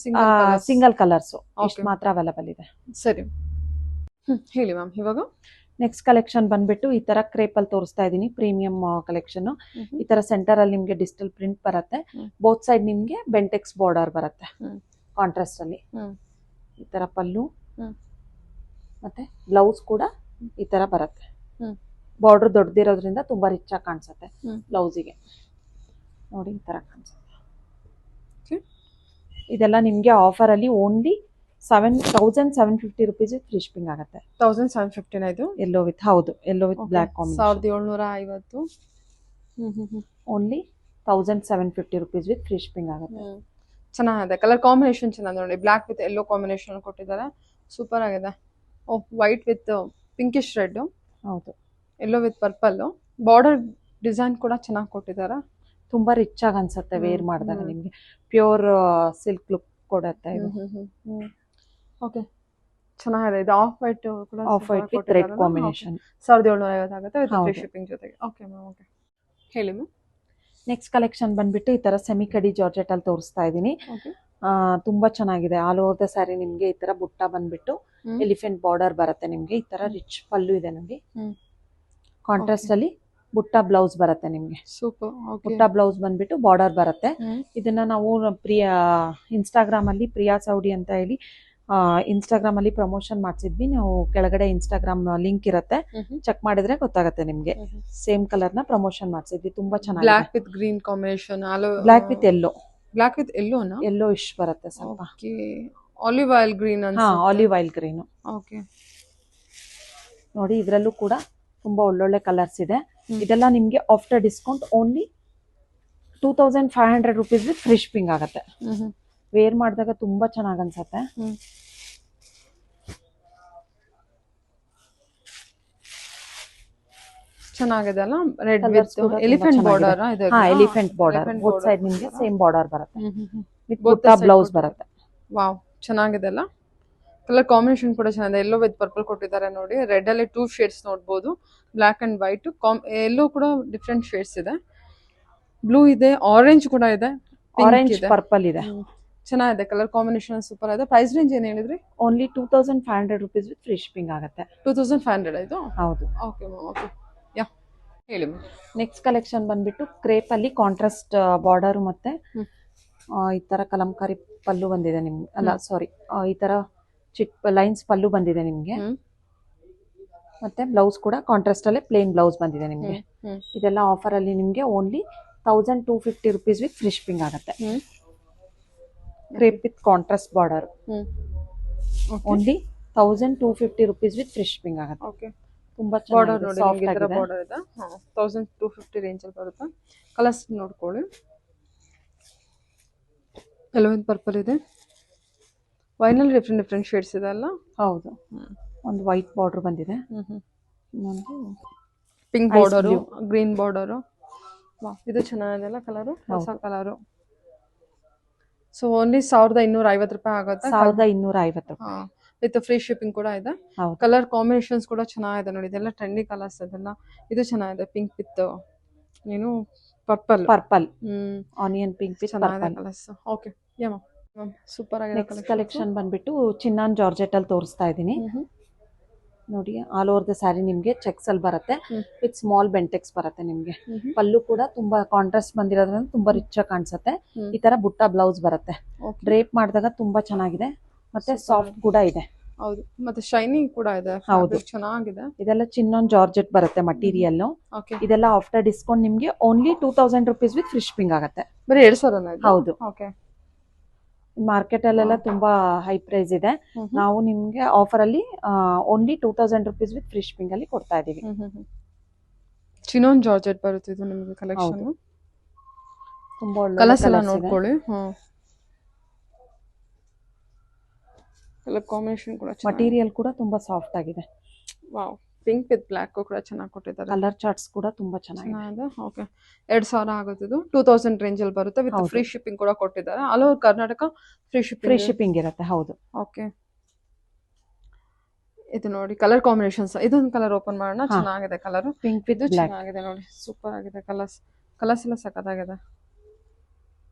ಸಿಂಗಲ್ ಕಲರ್ಸ್ ಇಷ್ಟು ಮಾತ್ರ ಅವೈಲೇಬಲ್ ಇದೆ. ಸರಿ, ಹೇಳಿ ಮ್ಯಾಮ್. ಇವಾಗ ನೆಕ್ಸ್ಟ್ ಕಲೆಕ್ಷನ್ ಬಂದ್ಬಿಟ್ಟು ಈ ತರ ಕ್ರೇಪ್ ಅಲ್ಲಿ ತೋರಿಸ್ತಾ ಇದೀನಿ, ಪ್ರೀಮಿಯಂ ಕಲೆಕ್ಷನ್. ಈ ತರ ಸೆಂಟರ್ ಅಲ್ಲಿ ನಿಮ್ಗೆ ಡಿಜಿಟಲ್ ಪ್ರಿಂಟ್ ಬರುತ್ತೆ. ಬೋತ್ ಸೈಡ್ ನಿಮ್ಗೆ ಬೆಂಟೆಕ್ಸ್ ಬಾರ್ಡರ್ ಬರುತ್ತೆ ಕಾಂಟ್ರಾಸ್ಟ್ ಅಲ್ಲಿ. ಈ ತರ ಪಲ್ಲು ಮತ್ತೆ ಬ್ಲೌಸ್ ಕೂಡ ಈ ತರ ಬರುತ್ತೆ. ಬಾರ್ಡರ್ ದೊಡ್ಡದಿರೋದ್ರಿಂದ ತುಂಬಾ ರಿಚ್ ಆಗಿ ಕಾಣಿಸುತ್ತೆ ಬ್ಲೌಸಿಗೆ. ನೋಡಿ, ಈ ತರ ಕಾಣಿಸುತ್ತೆ. ಇದೆಲ್ಲ ನಿಮ್ಗೆ ಆಫರ್ ಅಲ್ಲಿ only 7,750 rupees with free shipping ಆಗುತ್ತೆ. 1750 ಇದು? ಎಲ್ಲೋ ವಿತ್, ಹೌದು, yellow with black combination. 1750. Only 1750 rupees with free shipping ಆಗುತ್ತೆ. ಚೆನ್ನಾಗಿದೆ, ಕಲರ್ ಕಾಂಬಿನೇಷನ್ ಚೆನ್ನಾಗಿದೆ ನೋಡಿ. ಬ್ಲಾಕ್ ವಿತ್ ಎಲ್ಲೋ ಕಾಂಬಿನೇಷನ್ ಕೊಟ್ಟಿದ್ದಾರೆ, ಸೂಪರ್ ಆಗಿದೆ. ಓ, ವೈಟ್ ವಿತ್ ಪಿಂಕಿಶ್ ರೆಡ್. ಹೌದು, yellow with purple. Border design ಕೂಡ ಚೆನ್ನಾಗಿ ಕೊಟ್ಟಿದ್ದಾರೆ. ತುಂಬಾ ರಿಚ್ ಆಗಿ ಅನ್ಸುತ್ತೆ ವೇರ್ ಮಾಡಿದಾಗ. ನಿಮ್ಗೆ ಪ್ಯೂರ್ ಸಿಲ್ಕ್ ಲುಕ್ ಕೊಡುತ್ತೆ ಇದು. ಓಕೆ, ಚೆನ್ನಾಗಿದೆ. ಇದು ಆಫ್ ವೈಟ್ ಕೂಡ, of white with red combination. 1750 ಆಗುತ್ತೆ ವಿತ್ ಫ್ರೀ ಶಿಪ್ಪಿಂಗ್ ಜೊತೆಗೆ. Okay ma'am, okay. ಹೇಳಿ ಮ್ಯಾಮ್. ನೆಕ್ಸ್ಟ್ ಕಲೆಕ್ಷನ್ ಬಂದ್ಬಿಟ್ಟು ಈ ತರ ಸೆಮಿ ಕಡಿ ಜಾರ್ಜೆಟ್ ಅಲ್ಲಿ ತೋರಿಸ್ತಾ ಇದೀನಿ. ತುಂಬಾ ಚೆನ್ನಾಗಿದೆ. ಆಲ್ ಓವರ್ ದ ಸ್ಯಾರಿ ನಿಮ್ಗೆ ಈ ತರ ಬುಟ್ಟ ಬಂದ್ಬಿಟ್ಟು ಎಲಿಫೆಂಟ್ ಬಾರ್ಡರ್ ಬರುತ್ತೆ ನಿಮ್ಗೆ. ಈ ತರ ರಿಚ್ ಪಲ್ಲು ಇದೆ ನೋಡಿ. ಕಾಂಟ್ರಾಸ್ಟ್ ಅಲ್ಲಿ ಬುಟ್ಟ ಬ್ಲೌಸ್ ಬರುತ್ತೆ ನಿಮ್ಗೆ. ಸೂಪರ್. ಬುಟ್ಟ ಬ್ಲೌಸ್ ಬಂದ್ಬಿಟ್ಟು ಬಾರ್ಡರ್ ಬರುತ್ತೆ. ಇದನ್ನ ನಾವು ಇನ್ಸ್ಟಾಗ್ರಾಮ್ ಅಲ್ಲಿ ಪ್ರಿಯಾ ಸೌಡಿ ಅಂತ ಹೇಳಿ ಇನ್ಸ್ಟಾಗ್ರಾಮ್ ಅಲ್ಲಿ ಪ್ರಮೋಷನ್ ಮಾಡ್ಸಿದ್ವಿ ನಾವು. ಕೆಳಗಡೆ ಇನ್ಸ್ಟಾಗ್ರಾಮ್ ಲಿಂಕ್ ಇರುತ್ತೆ, ಚೆಕ್ ಮಾಡಿದ್ರೆ ಗೊತ್ತಾಗುತ್ತೆ ನಿಮ್ಗೆ. ಸೇಮ್ ಕಲರ್ ನ ಪ್ರಮೋಷನ್ ಮಾಡ್ಸಿದ್ವಿ, ತುಂಬಾ ಚೆನ್ನಾಗಿದೆ. Black with green combination. Black with yellow. Black with ಎಲ್ಲೋನಾ? ಎಲ್ಲೋ ಇಶ್ ಬರುತ್ತೆ ಸ್ವಲ್ಪ. ಓಕೆ, ಆಲಿವ್ ಆಯಿಲ್ ಗ್ರೀನ್ ಹಾ, ಆಲಿವ್ ಆಯಿಲ್ ಗ್ರೀನ್. ಓಕೆ, ನೋಡಿ, ಇದ್ರಲ್ಲೂ ಕೂಡ ತುಂಬಾ ಒಳ್ಳೊಳ್ಳೆ ಕಲರ್ಸ್ ಇದೆ. ಇದೆಲ್ಲ ನಿಮ್ಗೆ after discount only 2500 rupees with free shipping ಆಗುತ್ತೆ. ವೇರ್ ಮಾಡಿದಾಗ ತುಂಬಾ ಚೆನ್ನಾಗಿ ಅನ್ಸುತ್ತೆ. ಚೆನ್ನಾಗಿದೆ ಅಲ್ಲ? Red with elephant border. ಹಾ, ಎಲಿಫೆಂಟ್ ಬಾರ್ಡರ್. ಬೋತ್ ಸೈಡ್ ನಿಮ್ಗೆ ಸೇಮ್ ಬಾರ್ಡರ್ ಬರುತ್ತೆ ವಿತ್ ಬುಟ್ಟ ಬ್ಲೌಸ್ ಬರುತ್ತೆ. ವಾವ್, ಚೆನ್ನಾಗಿದೆ ಅಲ್ಲ? ಕಲರ್ ಕಾಂಬಿನೇಷನ್ ಕೂಡ ಚೆನ್ನಾಗಿದೆ. ಎಲ್ಲೋ ವಿತ್ ಪರ್ಪಲ್ ಕೊಟ್ಟಿದ್ದಾರೆ ನೋಡಿ. ರೆಡ್ ಅಲ್ಲಿ 2 ಶೇಡ್ಸ್ ನೋಡಬಹುದು, ಬ್ಲಾಕ್ ಅಂಡ್ ವೈಟ್. ಎಲ್ಲೋ ಕೂಡ ಡಿಫ್ರೆಂಟ್ ಶೇಡ್ಸ್ ಇದೆ. ಬ್ಲೂ ಇದೆ, ಆರೆಂಜ್ ಕೂಡ ಇದೆ, ಆರೆಂಜ್ ಪರ್ಪಲ್ ಇದೆ. ಚೆನ್ನಾಗಿದೆ, ಕಲರ್ ಕಾಂಬಿನೇಷನ್ ಸೂಪರ್ ಇದೆ. ಪ್ರೈಸ್ ರೇಂಜ್ ಏನು ಹೇಳಿದ್ರಿ? Only 2500 rupees with free shipping ಆಗುತ್ತೆ. 2500 ಇದು? ಹೌದು. Okay ma'am, okay. ಯಾ, ಹೇಳಿ ಮ್ಯಾಮ್. ನೆಕ್ಸ್ಟ್ ಕಲೆಕ್ಷನ್ ಬಂದ್ಬಿಟ್ಟು ಕ್ರೇಪ್ ಅಲ್ಲಿ ಕಾಂಟ್ರಾಸ್ಟ್ ಬಾರ್ಡರ್ ಮತ್ತೆ ಈ ತರ ಕಲಂಕಾರಿ ಪಲ್ಲು ಬಂದಿದೆ ನಿಮ್ಗೆ. ಅಲ್ಲ ಸಾರಿ, ಈ ತರ ಚಿಕ್ಕ ಲೈನ್ಸ್ ಪಲ್ಲು ಬಂದಿದೆ ನಿಮ್ಗೆ. ಮತ್ತೆ ಬ್ಲೌಸ್ ಕೂಡ ಕಾಂಟ್ರಾಸ್ಟ್ ಅಲ್ಲೇ ಪ್ಲೇನ್ ಬ್ಲೌಸ್ ಬಂದಿದೆ ನಿಮ್ಗೆ. ಇದೆಲ್ಲ ಆಫರ್ ಅಲ್ಲಿ ನಿಮ್ಗೆ only 1250 rupees with free shipping ಆಗುತ್ತೆ. Crepe with contrast border only 1250 rupees with free shipping ಆಗುತ್ತೆ. ಓಕೆ, ತುಂಬಾ ಬಾರ್ಡರ್ ನೋಡಿ, ಸಾಫ್ಟ್ ಈ ತರ ಆಗಿದೆ. ಬಾರ್ಡರ್ ಇದೆ. 1250 ರೇಂಜ್ ಅಲ್ಲಿ ಬರುತ್ತೆ. ಕಲರ್ಸ್ ನೋಡ್ಕೊಳ್ಳಿ. ಎಲೆವೆನ್ ಪರ್ಪಲ್ ಇದೆ, ವೈನಲ್ಲಿ ಡಿಫ್ರೆಂಟ್ ಶೇಡ್ಸ್ ಇದೆ ಅಲ್ಲ? ಹೌದು. ಒಂದು ವೈಟ್ ಬಾರ್ಡರ್ ಬಂದಿದೆ, ಇನ್ನೊಂದು ಪಿಂಕ್ ಬಾರ್ಡರು, ಗ್ರೀನ್ ಬಾರ್ಡರು. ಇದು ಚೆನ್ನಾಗಿದೆ ಅಲ್ಲ ಕಲರು? ಹೊಸ ಕಲರು. ಸೊ ಓನ್ಲಿ 1250 ರೂಪಾಯಿ ಆಗುತ್ತೆ. 1250. ವಿತ್ ಫ್ರೀ ಶಿಪ್ಪಿಂಗ್ ಕೂಡ ಇದೆ. ಹೌದು. ಕಲರ್ ಕಾಂಬಿನೇಷನ್ಸ್ ಕೂಡ ಚೆನ್ನಾಗಿದೆ ನೋಡಿ, ಇದೆಲ್ಲ ಟ್ರೆಂಡಿ ಕಲರ್ಸ್ ಇದೆಲ್ಲ. ಇದು ಚೆನ್ನಾಗಿದೆ, ಪಿಂಕ್ ವಿತ್ ಏನು purple. Onion pink with purple colours. Okay, yeah ma'am, super ಆಗಿದೆ. ನೆಕ್ಸ್ಟ್ ಕಲೆಕ್ಷನ್ ಬಂದ್ಬಿಟ್ಟು ಚಿನ್ನಾನ್ ಜಾರ್ಜೆಟ್ ಅಲ್ಲಿ ತೋರಿಸ್ತಾ ಇದ್ದೀನಿ ನೋಡಿ. ಆಲ್ ಓವರ್ ದ ಸ್ಯಾರಿ ನಿಮ್ಗೆ ಚೆಕ್ಸ್ ಅಲ್ಲಿ ಬರುತ್ತೆ ವಿತ್ ಸ್ಮಾಲ್ ಬೆಂಟೆಕ್ಸ್ ಬರುತ್ತೆ ನಿಮ್ಗೆ. ಪಲ್ಲು ಕೂಡ ತುಂಬಾ ಕಾಂಟ್ರಾಸ್ಟ್ ಬಂದಿರೋದ್ರಿಂದ ತುಂಬಾ ರಿಚ್ ಆಗಿ ಕಾಣಿಸುತ್ತೆ. ಈ ತರ ಬುಟ್ಟ ಬ್ಲೌಸ್ ಬರುತ್ತೆ. ಡ್ರೇಪ್ ಮಾಡಿದಾಗ ತುಂಬಾ ಚೆನ್ನಾಗಿದೆ, ಮತ್ತೆ ಸಾಫ್ಟ್ ಕೂಡ ಇದೆ. ಹೌದು, ಮತ್ತೆ ಶೈನಿಂಗ್ ಕೂಡ ಇದೆ. ಹೌದು, ಚೆನ್ನಾಗಿದೆ. ಇದೆಲ್ಲ ಚಿನ್ನಾನ್ ಜಾರ್ಜೆಟ್ ಬರುತ್ತೆ ಮಟೀರಿಯಲ್. ಇದೆಲ್ಲ ಆಫ್ಟರ್ ಡಿಸ್ಕೌಂಟ್ ನಿಮ್ಗೆ only 2000 rupees with free shipping ಆಗುತ್ತೆ. ಬರೀ 2000? ಹೌದು. ಓಕೆ. ಮಾರ್ಕೆಟ್ ಅಲ್ಲೆಲ್ಲ ತುಂಬಾ ಹೈ ಪ್ರೈಸ್ ಇದೆ. ನಾವು ನಿಮ್ಗೆ ಆಫರ್ ಅಲ್ಲಿ only 2000 rupees with free shipping ಅಲ್ಲಿ ಕೊಡ್ತಾ ಇದೀವಿ. ಚಿನಾನ್ ಜಾರ್ಜೆಟ್ ಬರುತ್ತೆ ಇದು ನಿಮಗೆ ಕಲೆಕ್ಷನ್. ತುಂಬಾ ಒಳ್ಳೆ ಕಲರ್ಸ್ ಎಲ್ಲ ನೋಡ್ಕೊಳ್ಳಿ. ಕಲರ್ ಕಾಂಬಿನೇಷನ್ ಕೂಡ ಮಟೀರಿಯಲ್ ಕೂಡ ತುಂಬಾ ಸಾಫ್ಟ್ ಆಗಿದೆ. ವಾವ್, ಪಿಂಕ್ ವಿತ್ ಬ್ಲಾಕ್ ಕೂಡ ಚೆನ್ನಾಗಿ ಕೊಟ್ಟಿದ್ದಾರೆ. ಕಲರ್ ಚಾರ್ಟ್ಸ್ ಕೂಡ ತುಂಬಾ ಚೆನ್ನಾಗಿದೆ. ಓಕೆ, 2000 ಆಗುತ್ತೆ ಇದು. 2000 ರೇಂಜ್ ಅಲ್ಲಿ ಬರುತ್ತೆ ವಿತ್ ಫ್ರೀ ಶಿಪ್ಪಿಂಗ್ ಕೂಡ ಕೊಟ್ಟಿದ್ದಾರೆ. All over Karnataka free shipping ಇರುತ್ತೆ. ಹೌದು. ಓಕೆ, ಇದು ನೋಡಿ ಕಲರ್ ಕಾಂಬಿನೇಷನ್ಸ್. ಇದೊಂದು ಕಲರ್ ಓಪನ್ ಮಾಡೋಣ. ಚೆನ್ನಾಗಿದೆ ಕಲರ್, ಪಿಂಕ್ ವಿತ್ ಬ್ಲಾಕ್. ಚೆನ್ನಾಗಿದೆ ನೋಡಿ, ಸೂಪರ್ ಆಗಿದೆ. ಕಲರ್ಸ್ ಎಲ್ಲ ಸಖತ್ತಾಗಿದೆ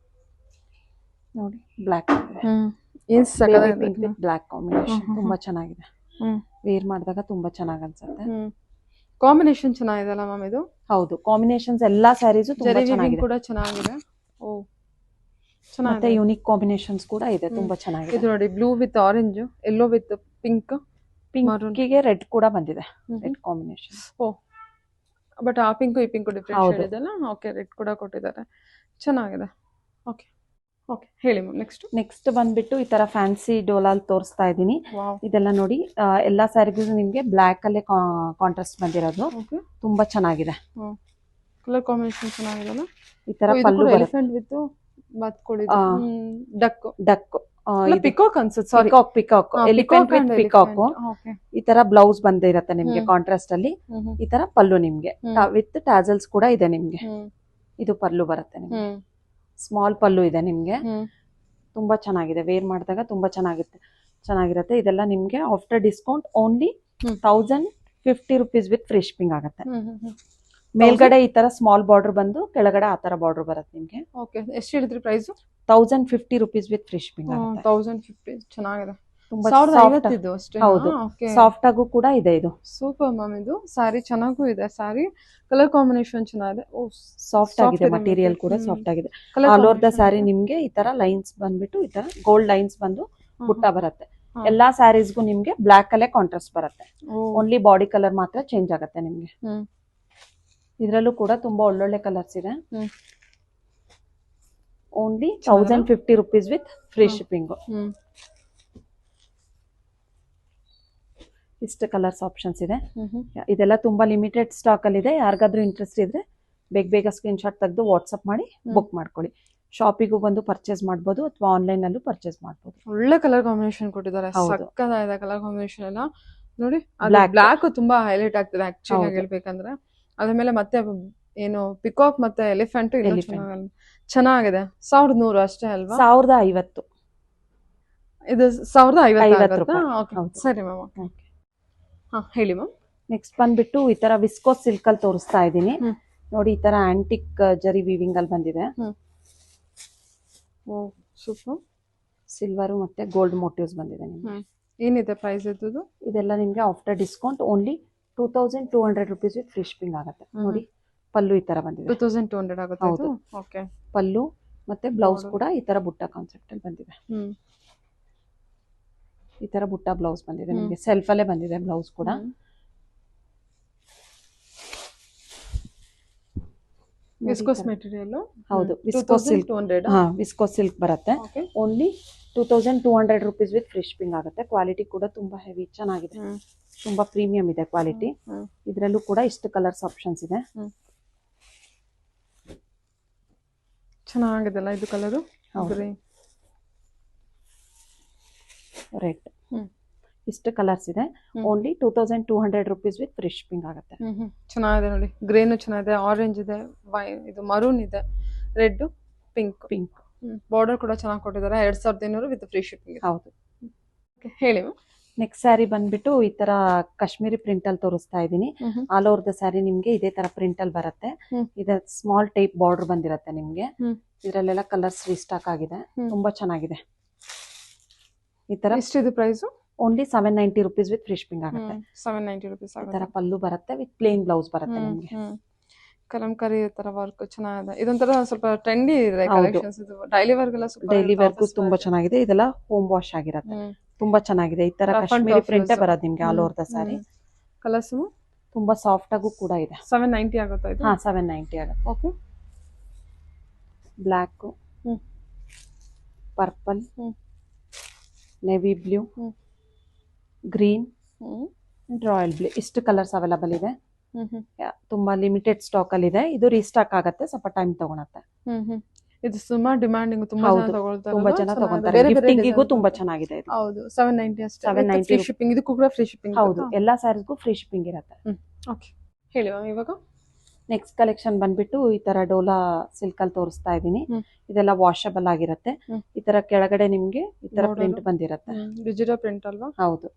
ನೋಡಿ. ಬ್ಲಾಕ್ ಏನ್ ಸಖತ್ತಾಗಿದೆ. ಪಿಂಕ್ ವಿತ್ ಬ್ಲಾಕ್ ಕಾಂಬಿನೇಷನ್ ತುಂಬಾ ಚೆನ್ನಾಗಿದೆ. ವೇರ್ ಮಾಡಿದಾಗ ತುಂಬಾ ಚೆನ್ನಾಗಿ ಅನ್ಸುತ್ತೆ. ಕಾಂಬಿನೇಷನ್ ಚೆನ್ನಾಗಿದೆ ಅಲ್ಲ ಮ್ಯಾಮ್ ಇದು? ಹೌದು, ಕಾಂಬಿನೇಷನ್ಸ್ ಎಲ್ಲಾ ಸ್ಯಾರೀಸ್ ತುಂಬಾ ಚೆನ್ನಾಗಿದೆ. ಕೂಡ ಚೆನ್ನಾಗಿದೆ. ಓ, ಮತ್ತೆ ಯೂನಿಕ್ ಕಾಂಬಿನೇಷನ್ಸ್ ಕೂಡ ಇದೆ, ತುಂಬಾ ಚೆನ್ನಾಗಿದೆ. ಇದು ನೋಡಿ, blue with orange, yellow with pink, ಪಿಂಕಿಗೆ ರೆಡ್ ಕೂಡ ಬಂದಿದೆ. Red combination. ಓ, ಬಟ್ ಆ ಪಿಂಕ್ ಈ ಪಿಂಕ್ ಡಿಫ್ರೆಂಟ್ ಶೇಡ್ ಇದೆಲ್ಲ. ಓಕೆ, ರೆಡ್ ಕೂಡ ಕೊಟ್ಟಿದ್ದಾರೆ, ಚೆನ್ನಾಗಿದೆ. ಓಕೆ ಓಕೆ, ಹೇಳಿ ಮ್ಯಾಮ್. ನೆಕ್ಸ್ಟ್ ಬಂದ್ಬಿಟ್ಟು ಈ ತರ ಫ್ಯಾನ್ಸಿ ಡೋಲಾಲ್ ತೋರಿಸ್ತಾ ಇದ್ದೀನಿ. ಇದೆಲ್ಲ ನೋಡಿ, ಎಲ್ಲಾ ಸ್ಯಾರಿಗೂ ನಿಮ್ಗೆ ಬ್ಲಾಕ್ ಅಲ್ಲೇ ಕಾಂಟ್ರಾಸ್ಟ್ ಬಂದಿರೋದು. ತುಂಬಾ ಚೆನ್ನಾಗಿದೆ. ಕಲರ್ ಕಾಂಬಿನೇಷನ್ ಚೆನ್ನಾಗಿದೆ. ಈ ತರ ಪಲ್ಲು ಎಲಿಫೆಂಟ್ ವಿತ್ ಡಕ್ ಪಿಕಾಕ್ ಅನ್ಸುತ್ತೆ. ಸಾರಿ, ಪಿಕಾಕ್, ಎಲಿಫೆಂಟ್ ವಿತ್ ಪಿಕಾಕ್. ಈ ತರ ಬ್ಲೌಸ್ ಬಂದಿರತ್ತೆ ನಿಮ್ಗೆ ಕಾಂಟ್ರಾಸ್ಟ್ ಅಲ್ಲಿ. ಈ ತರ ಪಲ್ಲು ನಿಮ್ಗೆ ವಿತ್ ಟ್ಯಾಸಲ್ಸ್ ಕೂಡ ಇದೆ ನಿಮ್ಗೆ. ಇದು ಪಲ್ಲು ಬರುತ್ತೆ ನಿಮ್ಗೆ, ಸ್ಮಾಲ್ ಪಲ್ಲು ಇದೆ ನಿಮ್ಗೆ. ತುಂಬಾ ಚೆನ್ನಾಗಿದೆ, ವೇರ್ ಮಾಡಿದಾಗ ತುಂಬಾ ಚೆನ್ನಾಗಿರುತ್ತೆ. ಇದೆಲ್ಲ ನಿಮ್ಗೆ after discount only 1050 rupees with free shipping ಆಗುತ್ತೆ. ಮೇಲ್ಗಡೆ ಈ ತರ ಸ್ಮಾಲ್ ಬಾರ್ಡರ್ ಬಂದು ಕೆಳಗಡೆ ಆ ತರ ಬಾರ್ಡರ್ ಬರುತ್ತೆ ನಿಮ್ಗೆ. ಓಕೆ, ಎಷ್ಟು ಹೇಳಿದ್ರಿ price? 1050 rupees with free shipping ಆಗುತ್ತೆ. 1050 ಚೆನ್ನಾಗಿದೆ. ತುಂಬಾ 1050 ಅಷ್ಟೇ. ಹೌದು, ಸಾಫ್ಟ್ ಆಗು ಕೂಡ ಇದೆ. ಇದು ಸೂಪರ್ ಮ್ಯಾಮ್. ಇದು ಸಾರಿ ಚೆನ್ನಾಗೂ ಇದೆ. ಸಾರಿ ಕಲರ್ ಕಾಂಬಿನೇಷನ್ ಚೆನ್ನಾಗಿದೆ. ಓ, ಸಾಫ್ಟ್ ಆಗಿದೆ, ಮಟೀರಿಯಲ್ ಕೂಡ ಸಾಫ್ಟ್ ಆಗಿದೆ. ಆಲ್ ಓವರ್ ದ ಸ್ಯಾರಿ ನಿಮ್ಗೆ ಈ ತರ ಲೈನ್ಸ್ ಬಂದ್ಬಿಟ್ಟು ಈ ತರ ಗೋಲ್ಡ್ ಲೈನ್ಸ್ ಬಂದು ಬುಟ್ಟ ಬರುತ್ತೆ. ಎಲ್ಲಾ ಸ್ಯಾರೀಸ್ಗೂ ನಿಮ್ಗೆ ಬ್ಲಾಕ್ ಅಲ್ಲೇ ಕಾಂಟ್ರಾಸ್ಟ್ ಬರುತ್ತೆ. ಓನ್ಲಿ ಬಾಡಿ ಕಲರ್ ಮಾತ್ರ ಚೇಂಜ್ ಆಗುತ್ತೆ ನಿಮ್ಗೆ. ಇದ್ರಲ್ಲೂ ಕೂಡ ತುಂಬಾ ಒಳ್ಳೊಳ್ಳೆ ಕಲರ್ಸ್ ಇದೆ. Only 1050 rupees with free shipping. ಇಷ್ಟು ಕಲರ್ಸ್ ಆಪ್ಷನ್ಸ್ ಇದೆ. ಇದೆಲ್ಲ ತುಂಬಾ ಲಿಮಿಟೆಡ್ ಸ್ಟಾಕ್ ಅಲ್ಲಿ ಇದೆ. ಯಾರಿಗಾದ್ರೂ ಇಂಟ್ರೆಸ್ಟ್ ಇದ್ರೆ ಬೇಗ ಸ್ಕ್ರೀನ್ ಶಾಟ್ ತೆಗೆದು ವಾಟ್ಸ್ಆಪ್ ಮಾಡಿ ಬುಕ್ ಮಾಡ್ಕೊಳ್ಳಿ. ಶಾಪಿಗೂ ಬಂದು ಪರ್ಚೇಸ್ ಮಾಡಬಹುದು ಅಥವಾ ಆನ್ಲೈನ್ ಅಲ್ಲೂ ಪರ್ಚೇಸ್ ಮಾಡಬಹುದು. ಒಳ್ಳೆ ಕಲರ್ ಕಾಂಬಿನೇಷನ್ ಕೊಟ್ಟಿದ್ದಾರೆ, ಸಕ್ಕತ್ತಾಗಿದೆ ಕಲರ್ ಕಾಂಬಿನೇಷನ್ ಎಲ್ಲ ನೋಡಿ. ಬ್ಲಾಕ್ ತುಂಬಾ ಹೈಲೈಟ್ ಆಗ್ತದೆ ಆಕ್ಚುಲಿ ಹೇಳ್ಬೇಕಂದ್ರೆ. ಅದ್ರ ಮೇಲೆ ಮತ್ತೆ ಏನು ಪಿಕಾಕ್ ಮತ್ತೆ ಎಲಿಫೆಂಟ್ ಚೆನ್ನಾಗಿದೆ. 1100 ಅಷ್ಟೇ ಅಲ್ವಾ? 1050. ಇದು 1050. ಸರಿ ಮ್ಯಾಮ್, ಹೇಳಿ ಮ್ಯಾಮ್. ನೆಕ್ಸ್ಟ್ ಬಂದ್ಬಿಟ್ಟು ಈ ತರ ವಿಸ್ಕೋಸ್ ಸಿಲ್ಕ್ ಅಲ್ಲಿ ತೋರಿಸ್ತಾ ಇದ್ದೀನಿ ನೋಡಿ. ಈ ತರ ಆಂಟಿಕ್ ಜರಿ ವೀವಿಂಗ್ ಅಲ್ಲಿ ಬಂದಿದೆ. ಓ, ಸೂಪರ್. ಸಿಲ್ವರು ಮತ್ತೆ ಗೋಲ್ಡ್ ಮೋಟಿವ್ಸ್ ಬಂದಿದೆ ನಿಮಗೆ. ಏನಿದೆ ಪ್ರೈಸ್ ಇದ್ದು? ಇದೆಲ್ಲ ನಿಮಗೆ after discount only 2200 rupees with free shipping ಆಗುತ್ತೆ. ನೋಡಿ ಪಲ್ಲು ಈ ತರ ಬಂದಿದೆ. 2200 ಆಗುತ್ತೆ. ಹೌದು. ಓಕೆ. ಪಲ್ಲು ಮತ್ತೆ ಬ್ಲೌಸ್ ಕೂಡ ಈ ತರ ಬುಟ್ಟ ಕಾನ್ಸೆಪ್ಟ್ ಅಲ್ಲಿ ಬಂದಿದೆ. ಈ ತರ ಬುಟ್ಟ ಬ್ಲೌಸ್ ಬಂದಿದೆ ನಿಮಗೆ. ಸೆಲ್ಫ್ ಅಲ್ಲೇ ಬಂದಿದೆ ಬ್ಲೌಸ್ ಕೂಡ. Viscose material. ಹೌದು, ವಿಸ್ಕೋಸ್ ಸಿಲ್ಕ್. ವಿಸ್ಕೋಸ್ ಸಿಲ್ಕ್ ಬರುತ್ತೆ. Only 2200 rupees with free shipping ಆಗುತ್ತೆ. ಕ್ವಾಲಿಟಿ ಕೂಡ ತುಂಬಾ ಹೆವಿ ಚೆನ್ನಾಗಿದೆ, ತುಂಬಾ ಪ್ರೀಮಿಯಂ ಇದೆ ಕ್ವಾಲಿಟಿ. ಇದರಲ್ಲೂ ಕೂಡ ಇಷ್ಟು ಕಲರ್ಸ್ ಆಪ್ಷನ್ಸ್ ಇದೆ. ಚೆನ್ನಾಗಿದೆಲ್ಲ ಇದು ಕಲರು. ರೆಡ್, ಇಷ್ಟು ಕಲರ್ಸ್ ಇದೆ. Only 2200 rupees with free shipping ಆಗುತ್ತೆ. ಚೆನ್ನಾಗಿದೆ ನೋಡಿ. ಗ್ರೇನು ಚೆನ್ನಾಗಿದೆ, ಆರೆಂಜ್ ಇದೆ, ಇದು ಮರೂನ್ ಇದೆ, ರೆಡ್, ಪಿಂಕ್. ಬಾರ್ಡರ್ ಕೂಡ ಚೆನ್ನಾಗಿ ಕೊಟ್ಟಿದ್ದಾರೆ. 2200 ವಿತ್ ಫ್ರೀ ಶಿಪ್ಪಿಂಗ್. ಹೌದು. ಹೇಳಿ. ನೆಕ್ಸ್ಟ್ ಸ್ಯಾರಿ ಬಂದ್ಬಿಟ್ಟು ಈ ತರ ಕಾಶ್ಮೀರಿ ಪ್ರಿಂಟ್ ಅಲ್ಲಿ ತೋರಿಸ್ತಾ ಇದ್ದೀನಿ. ಆಲ್ ಓವರ್ ದ ಸ್ಯಾರಿ ನಿಮ್ಗೆ ಇದೇ ತರ ಪ್ರಿಂಟ್ ಅಲ್ಲಿ ಬರುತ್ತೆ. ಇದು ಸ್ಮಾಲ್ ಟೈಪ್ ಬಾರ್ಡರ್ ಬಂದಿರುತ್ತೆ ನಿಮ್ಗೆ. ಇದ್ರಲ್ಲೆಲ್ಲ ಕಲರ್ಸ್ ರೀಸ್ಟಾಕ್ ಆಗಿದೆ, ತುಂಬಾ ಚೆನ್ನಾಗಿದೆ. ಈ ತರ ಎಷ್ಟಿದೆ price? Only 790 rupees with free shipping ಆಗುತ್ತೆ. 790 ರುಪೀಸ್ ಈ ತರ ಪಲ್ಲು ಬರುತ್ತೆ ವಿತ್ ಪ್ಲೇನ್ ಬ್ಲೌಸ್ ಬರುತ್ತೆ ನಿಮ್ಗೆ. ಕಲಂಕಾರಿ ತರ ವರ್ಕ್ ಚೆನ್ನಾಗಿದೆ. ಇದೊಂಥರ ಸ್ವಲ್ಪ ಟ್ರೆಂಡಿ ಇದೆ ಕಲೆಕ್ಷನ್ಸ್. ಇದು ಡೈಲಿ ವರ್ಗೆಲ್ಲ ಸ್ವಲ್ಪ ಡೈಲಿ ವರ್ಗೂ ತುಂಬಾ ಚೆನ್ನಾಗಿದೆ. ಇದೆಲ್ಲ ಹೋಮ್ ವಾಶ್ ಆಗಿರುತ್ತೆ, ತುಂಬಾ ಚೆನ್ನಾಗಿದೆ. ಈ ತರ ಕಾಶ್ಮೀರಿ ಪ್ರಿಂಟ್ ಬರೋದು ನಿಮ್ಗೆ all over the sari. Colours ತುಂಬಾ ಸಾಫ್ಟ್ ಆಗು ಕೂಡ ಇದೆ. 790 ಆಗುತ್ತೆ ಇದು. 790 ಆಗುತ್ತೆ. Okay. Black, purple, navy blue, green, royal blue, ಇಷ್ಟು ಕಲರ್ಸ್ ಅವೈಲಬಲ್ ಇದೆ. ತುಂಬಾ ಲಿಮಿಟೆಡ್ ಸ್ಟಾಕ್ ಅಲ್ಲಿ ಇದೆ. ಇದು ರೀಸ್ಟಾಕ್ ಆಗುತ್ತೆ, ಸ್ವಲ್ಪ ಟೈಮ್ ತಗೊಳುತ್ತೆ. ಇದು ತುಂಬಾ ಡಿಮಾಂಡಿಂಗ್, ತುಂಬಾ ಜನ ತಗೊಳ್ತಾರೆ. ತುಂಬಾ ಜನ ತಗೊಂತಾರೆ. ಗಿಫ್ಟಿಂಗಿಗೂ ತುಂಬಾ ಚೆನ್ನಾಗಿದೆ ಇದು. ಹೌದು, 790 ಅಷ್ಟೇ. 790 ಫ್ರೀ ಶಿಪ್ಪಿಂಗ್. ಇದು ಕೂಡ ಫ್ರೀ ಶಿಪ್ಪಿಂಗ್. ಹೌದು, ಎಲ್ಲಾ ಸ್ಯಾರೀಸ್ಗೂ ಫ್ರೀ ಶಿಪ್ಪಿಂಗ್ ಇರುತ್ತೆ. ಓಕೆ, ಹೇಳಿ ಇವಾಗ. ನೆಕ್ಸ್ಟ್ ಕಲೆಕ್ಷನ್ ಬಂದ್ಬಿಟ್ಟು ಈ ತರ ಡೋಲಾ ಸಿಲ್ಕ್ ಅಲ್ಲಿ ತೋರಿಸ್ತಾ ಇದೀನಿ. ಇದೆಲ್ಲ ವಾಷಬಲ್ ಆಗಿರುತ್ತೆ. ಈ ತರ ಕೆಳಗಡೆ ನಿಮ್ಗೆ ಈ ತರ ಪ್ರಿಂಟ್ ಬಂದಿರುತ್ತೆ. ಡಿಜಿಟಲ್ ಪ್ರಿಂಟ್ ಅಲ್ವಾ? ಹೌದು.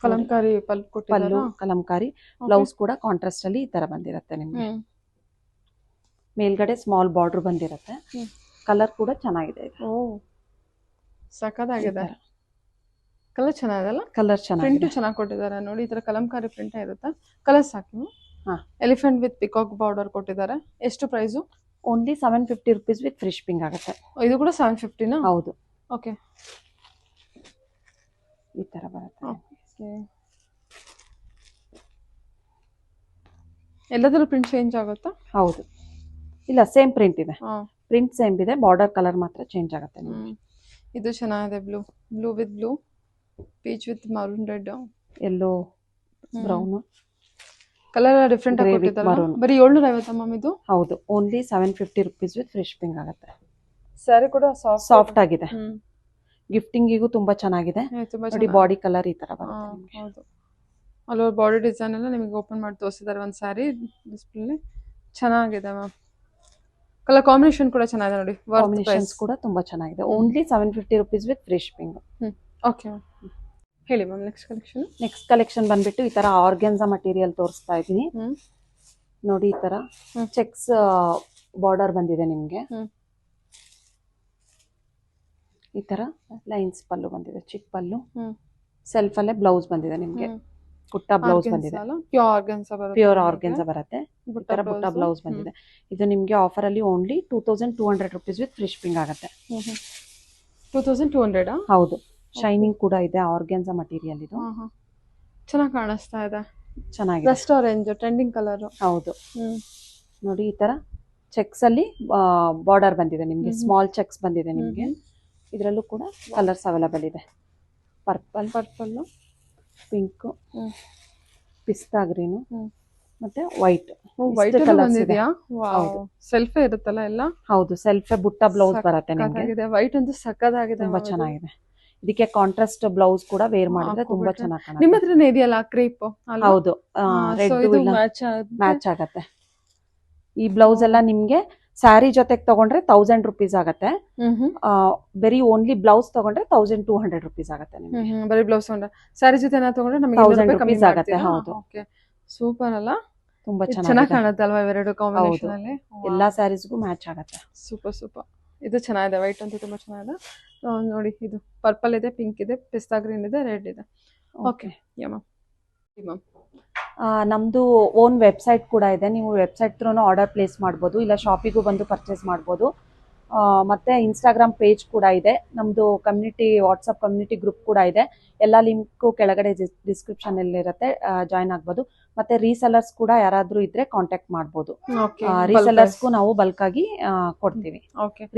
ಕಲಂಕಾರಿ ಪಲ್ಲು ಕಲಂಕಾರಿ, ಬ್ಲೌಸ್ ಕೂಡ ಕಾಂಟ್ರಾಸ್ಟ್ ಅಲ್ಲಿ ಈ ತರ ಬಂದಿರುತ್ತೆ ನಿಮ್ಗೆ. ಮೇಲ್ಗಡೆ ಸ್ಮಾಲ್ ಬಾರ್ಡರ್ ಬಂದಿರುತ್ತೆ. ಕಲರ್ ಕೂಡ ಚೆನ್ನಾಗಿದೆ. ಸಖತ್ತಾಗಿದೆ. ಕಲರ್ ಚೆನ್ನಾಗಿದೆಲ್ಲ. ಕಲರ್ ಚೆನ್ನಾಗಿದೆ. ಪ್ರಿಂಟ್ ಚೆನ್ನಾಗಿ ಕೊಟ್ಟಿದ್ದಾರೆ ನೋಡಿ. ಈ ತರ ಕಲಂಕಾರಿ ಪ್ರಿಂಟ್ ಇರುತ್ತೆ. ಕಲರ್ಸ್ ಹಾಕಿ. ಎಲಿಫೆಂಟ್ ವಿತ್ ಪಿಕಾಕ್ ಬಾರ್ಡರ್ ಕೊಟ್ಟಿದ್ದಾರೆ. ಎಷ್ಟು price? Only 750 rupees with free shipping ಆಗುತ್ತೆ. ಇದು ಕೂಡ 750 ನಾ? ಹೌದು. ಓಕೆ. ಈ ತರ ಬರುತ್ತೆ. ಎಲ್ಲದರಲ್ಲೂ ಪ್ರಿಂಟ್ ಚೇಂಜ್ ಆಗುತ್ತಾ? ಹೌದು, ಇಲ್ಲ ಸೇಮ್ ಪ್ರಿಂಟ್ ಇದೆ. ಪ್ರಿಂಟ್ ಸೇಮ್ ಇದೆ, ಬಾರ್ಡರ್ ಕಲರ್ ಮಾತ್ರ ಚೇಂಜ್ ಆಗುತ್ತೆ ನಿಮಗೆ. ಇದು ಚೆನ್ನಾಗಿದೆ. Blue with blue, peach with maroon, red, yellow, brown colour different ಆಗಿ ಕೊಟ್ಟಿದ್ದಾರೆ. ಬರೀ 750 ಮ್ಯಾಮ್ ಇದು? ಹೌದು, only 750 rupees with free shipping ಆಗುತ್ತೆ. ಸ್ಯಾರಿ ಕೂಡ ಸಾಫ್ಟ್ ಆಗಿದೆ. ಗಿಫ್ಟಿಂಗಿಗೂ ತುಂಬಾ ಚೆನ್ನಾಗಿದೆ ನೋಡಿ. ಬಾಡಿ ಕಲರ್ ಈ ತರ ಬರುತ್ತೆ. ಹೌದು, ಅಲ್ಲೋ ಬಾಡಿ ಡಿಸೈನ್ ಎಲ್ಲ ನಿಮಗೆ ಓಪನ್ ಮಾಡಿ ತೋರಿಸಿದ್ದಾರೆ ಒಂದು ಸ್ಯಾರಿ ಡಿಸ್ಪ್ಲೇ. ಚೆನ್ನಾಗಿದೆ ಮ್ಯಾಮ್. ಕಲರ್ ಕಾಂಬಿನೇಷನ್ ಕೂಡ ಚೆನ್ನಾಗಿದೆ ನೋಡಿ. ಕಾಂಬಿನೇಷನ್ಸ್ ಕೂಡ ತುಂಬಾ ಚೆನ್ನಾಗಿದೆ. Only 750 rupees with free shipping. Okay, ಹೇಳಿ ಮ್ಯಾಮ್. ನೆಕ್ಸ್ಟ್ ಕಲೆಕ್ಷನ್ ಬಂದ್ಬಿಟ್ಟು ಈ ತರ ಆರ್ಗೆನ್ಸಾ ಮಟೀರಿಯಲ್ ತೋರಿಸ್ತಾ ಇದ್ದೀನಿ ನೋಡಿ. ಈ ತರ ಚೆಕ್ಸ್ ಬಾರ್ಡರ್ ಬಂದಿದೆ ನಿಮ್ಗೆ. ಈ ತರ ಲೈನ್ಸ್ ಪಲ್ಲು ಬಂದಿದೆ, ಚಿಕ್ಕ ಪಲ್ಲು. ಸೆಲ್ಫ್ ಅಲ್ಲೇ ಬ್ಲೌಸ್ ಬಂದಿದೆ ನಿಮ್ಗೆ. ಪುಟ್ಟ ಬ್ಲೌಸ್ ಬಂದಿದೆ. ಪ್ಯೂರ್ ಆರ್ಗೆನ್ಸಾ ಬರುತ್ತೆ. ಈ ತರ ಪುಟ್ಟ ಬ್ಲೌಸ್ ಬಂದಿದೆ. ಇದು ನಿಮ್ಗೆ ಆಫರ್ ಅಲ್ಲಿ only 2200 rupees with free shipping ಆಗುತ್ತೆ. 2200? ಹೌದು. ಶೈನಿಂಗ್ ಕೂಡ ಇದೆ. ಆರ್ಗೆನ್ಸಾ ಮಟೀರಿಯಲ್ ಇದು. ಚೆನ್ನಾಗಿ ಕಾಣಿಸ್ತಾ ಇದೆ. ಚೆನ್ನಾಗಿದೆ. Dust orange trending colour. ಹೌದು ನೋಡಿ. ಈ ತರ ಚೆಕ್ಸ್ ಅಲ್ಲಿ ಬಾರ್ಡರ್ ಬಂದಿದೆ ನಿಮ್ಗೆ. ಸ್ಮಾಲ್ ಚೆಕ್ಸ್ ಬಂದಿದೆ ನಿಮ್ಗೆ. ಇದರಲ್ಲೂ ಕೂಡ ಕಲರ್ಸ್ ಅವೈಲಬಲ್ ಇದೆ. ಪರ್ಪಲ್, ಪಿಂಕ್, ಪಿಸ್ತಾ ಗ್ರೀನು ಮತ್ತೆ ವೈಟ್. ಕಲರ್ಸ್ ಇದೆಯಾ? ಸೆಲ್ಫ್ ಇರುತ್ತಲ್ಲ ಎಲ್ಲ? ಹೌದು, ಸೆಲ್ಫ್ ಬುಟ್ಟ ಬ್ಲೌಸ್ ಬರುತ್ತೆ ನಿಮ್ಗೆ. ವೈಟ್ ಅಂತೂ ಸಕ್ಕತ್ತಾಗಿದೆ, ತುಂಬಾ ಚೆನ್ನಾಗಿದೆ. ಇದಕ್ಕೆ ಕಾಂಟ್ರಾಸ್ಟ್ ಬ್ಲೌಸ್ ಕೂಡ ವೇರ್ ಮಾಡಿದ್ರೆ ತುಂಬಾ ಚೆನ್ನಾಗಿ ಕಾಣುತ್ತೆ. ನಿಮ್ಮ ಹತ್ರನೇ ಇದೆಯಲ್ಲ ಕ್ರೇಪ್? ಹೌದು, ಮ್ಯಾಚ್ ಆಗತ್ತೆ. ಈ ಬ್ಲೌಸ್ ಎಲ್ಲ ನಿಮ್ಗೆ ಸ್ಯಾರಿ ಜೊತೆಗೆ ತಗೊಂಡ್ರೆ 1000 ರುಪೀಸ್ ಆಗತ್ತೆ. ಬರೀ ಓನ್ಲಿ ಬ್ಲೌಸ್ ತಗೊಂಡ್ರೆ 1200 ರುಪೀಸ್ ಆಗತ್ತೆ ನಿಮ್ಗೆ. ಬರೀ ಬ್ಲೌಸ್ ತಗೊಂಡ್ರೆ. ಸ್ಯಾರಿ ಜೊತೆ ತಗೊಂಡ್ರೆ ನಮಗೆ 1000 ರುಪೀಸ್ ಆಗತ್ತೆ. ಹೌದು, ಸೂಪರ್ ಅಲ್ಲ? ತುಂಬಾ ಚೆನ್ನಾಗಿ ಕಾಣುತ್ತೆ ಅಲ್ವಾ ಇವೆರಡು ಕಾಂಬಿನೇಷನ್ ಅಲ್ಲಿ? ಎಲ್ಲಾ ಸ್ಯಾರೀಸ್ಗೂ ಮ್ಯಾಚ್ ಆಗತ್ತೆ. ಸೂಪರ್. ಇದು ಚೆನ್ನಾಗಿದೆ, ವೈಟ್ ಅಂತೂ ತುಂಬಾ ಚೆನ್ನಾಗಿದೆ. ನೋಡಿ ಇದು ಪರ್ಪಲ್ ಇದೆ, ಪಿಂಕ್ ಇದೆ, ಪಿಸ್ತಾ ಗ್ರೀನ್ ಇದೆ, ರೆಡ್ ಇದೆ. Okay yeah ma'am. ನಮ್ಮದು ಓನ್ ವೆಬ್ಸೈಟ್ ಕೂಡ ಇದೆ. ನೀವು ವೆಬ್ಸೈಟ್ ಥ್ರೂನು ಆರ್ಡರ್ ಪ್ಲೇಸ್ ಮಾಡ್ಬೋದು, ಇಲ್ಲ ಶಾಪಿಗೂ ಬಂದು ಪರ್ಚೇಸ್ ಮಾಡ್ಬೋದು. ಮತ್ತು ಇನ್ಸ್ಟಾಗ್ರಾಮ್ ಪೇಜ್ ಕೂಡ ಇದೆ. ನಮ್ಮದು ಕಮ್ಯುನಿಟಿ, ವಾಟ್ಸಪ್ ಕಮ್ಯುನಿಟಿ ಗ್ರೂಪ್ ಕೂಡ ಇದೆ. ಎಲ್ಲ ಲಿಂಕು ಕೆಳಗಡೆ ಡಿಸ್ಕ್ರಿಪ್ಷನಲ್ಲಿರುತ್ತೆ, ಜಾಯ್ನ್ ಆಗ್ಬೋದು. ಮತ್ತು ರೀಸೆಲ್ಲರ್ಸ್ ಕೂಡ ಯಾರಾದರೂ ಇದ್ದರೆ ಕಾಂಟ್ಯಾಕ್ಟ್ ಮಾಡ್ಬೋದು. ರೀಸೆಲ್ಲರ್ಸ್ಗೂ ನಾವು ಬಲ್ಕಾಗಿ ಕೊಡ್ತೀವಿ.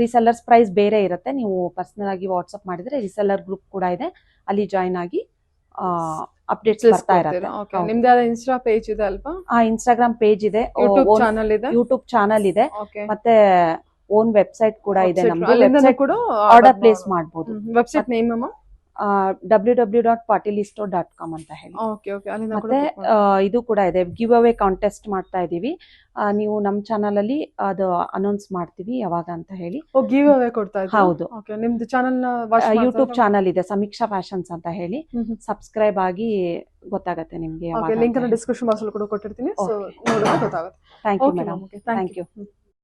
ರೀಸೆಲ್ಲರ್ಸ್ ಪ್ರೈಸ್ ಬೇರೆ ಇರುತ್ತೆ. ನೀವು ಪರ್ಸನಲ್ ಆಗಿ ವಾಟ್ಸಪ್ ಮಾಡಿದರೆ ರೀಸೆಲ್ಲರ್ ಗ್ರೂಪ್ ಕೂಡ ಇದೆ, ಅಲ್ಲಿ ಜಾಯ್ನ್ ಆಗಿ ಅಪ್ಡೇಟ್ಸ್ ಬರ್ತಾ ಇರುತ್ತೆ. ನಿಮ್ದು ಇನ್ಸ್ಟಾ ಪೇಜ್ ಇದೆ ಅಲ್ವಾ? ಇನ್ಸ್ಟಾಗ್ರಾಮ್ ಪೇಜ್ ಇದೆ, ಯೂಟ್ಯೂಬ್ ಚಾನಲ್ ಇದೆ, ಮತ್ತೆ ಓನ್ ವೆಬ್ಸೈಟ್ ಕೂಡ ಇದೆ. ನಮ್ದು ಆರ್ಡರ್ ಪ್ಲೇಸ್ ಮಾಡಬಹುದು. ವೆಬ್ಸೈಟ್ ನೇಮ್ www.patilistore.com ಅಂತ ಹೇಳಿ. ಮತ್ತೆ ಇದು ಕೂಡ ಇದೆ, ಗಿವ್ ಅವೇ ಕಾಂಟೆಸ್ಟ್ ಮಾಡ್ತಾ ಇದೀವಿ. ನೀವು ನಮ್ಮ ಚಾನಲ್ ಅಲ್ಲಿ ಅದು ಅನೌನ್ಸ್ ಮಾಡ್ತೀವಿ ಯಾವಾಗ ಅಂತ ಹೇಳಿ. ಗಿವ್ ಅವೇ ಕೊಡ್ತಾ ಇದ್ದೀರಾ? ಹೌದು. ನಿಮ್ದು ಚಾನಲ್ ಯೂಟ್ಯೂಬ್ ಚಾನಲ್ ಇದೆ, ಸಮೀಕ್ಷಾ ಫ್ಯಾಷನ್ಸ್ ಅಂತ ಹೇಳಿ. ಸಬ್ಸ್ಕ್ರೈಬ್ ಆಗಿ ಗೊತ್ತಾಗುತ್ತೆ ನಿಮ್ಗೆ. ಲಿಂಕ್ ಡಿಸ್ಕ್ರಿಪ್ಷನ್ ಬಾಕ್ಸ್ ಅಲ್ಲಿ ಕೂಡ ಕೊಟ್ಟಿರ್ತೀನಿ, ಸೊ ನೋಡಿದ್ರೆ ಗೊತ್ತಾಗುತ್ತೆ. Thank you madam. Thank you.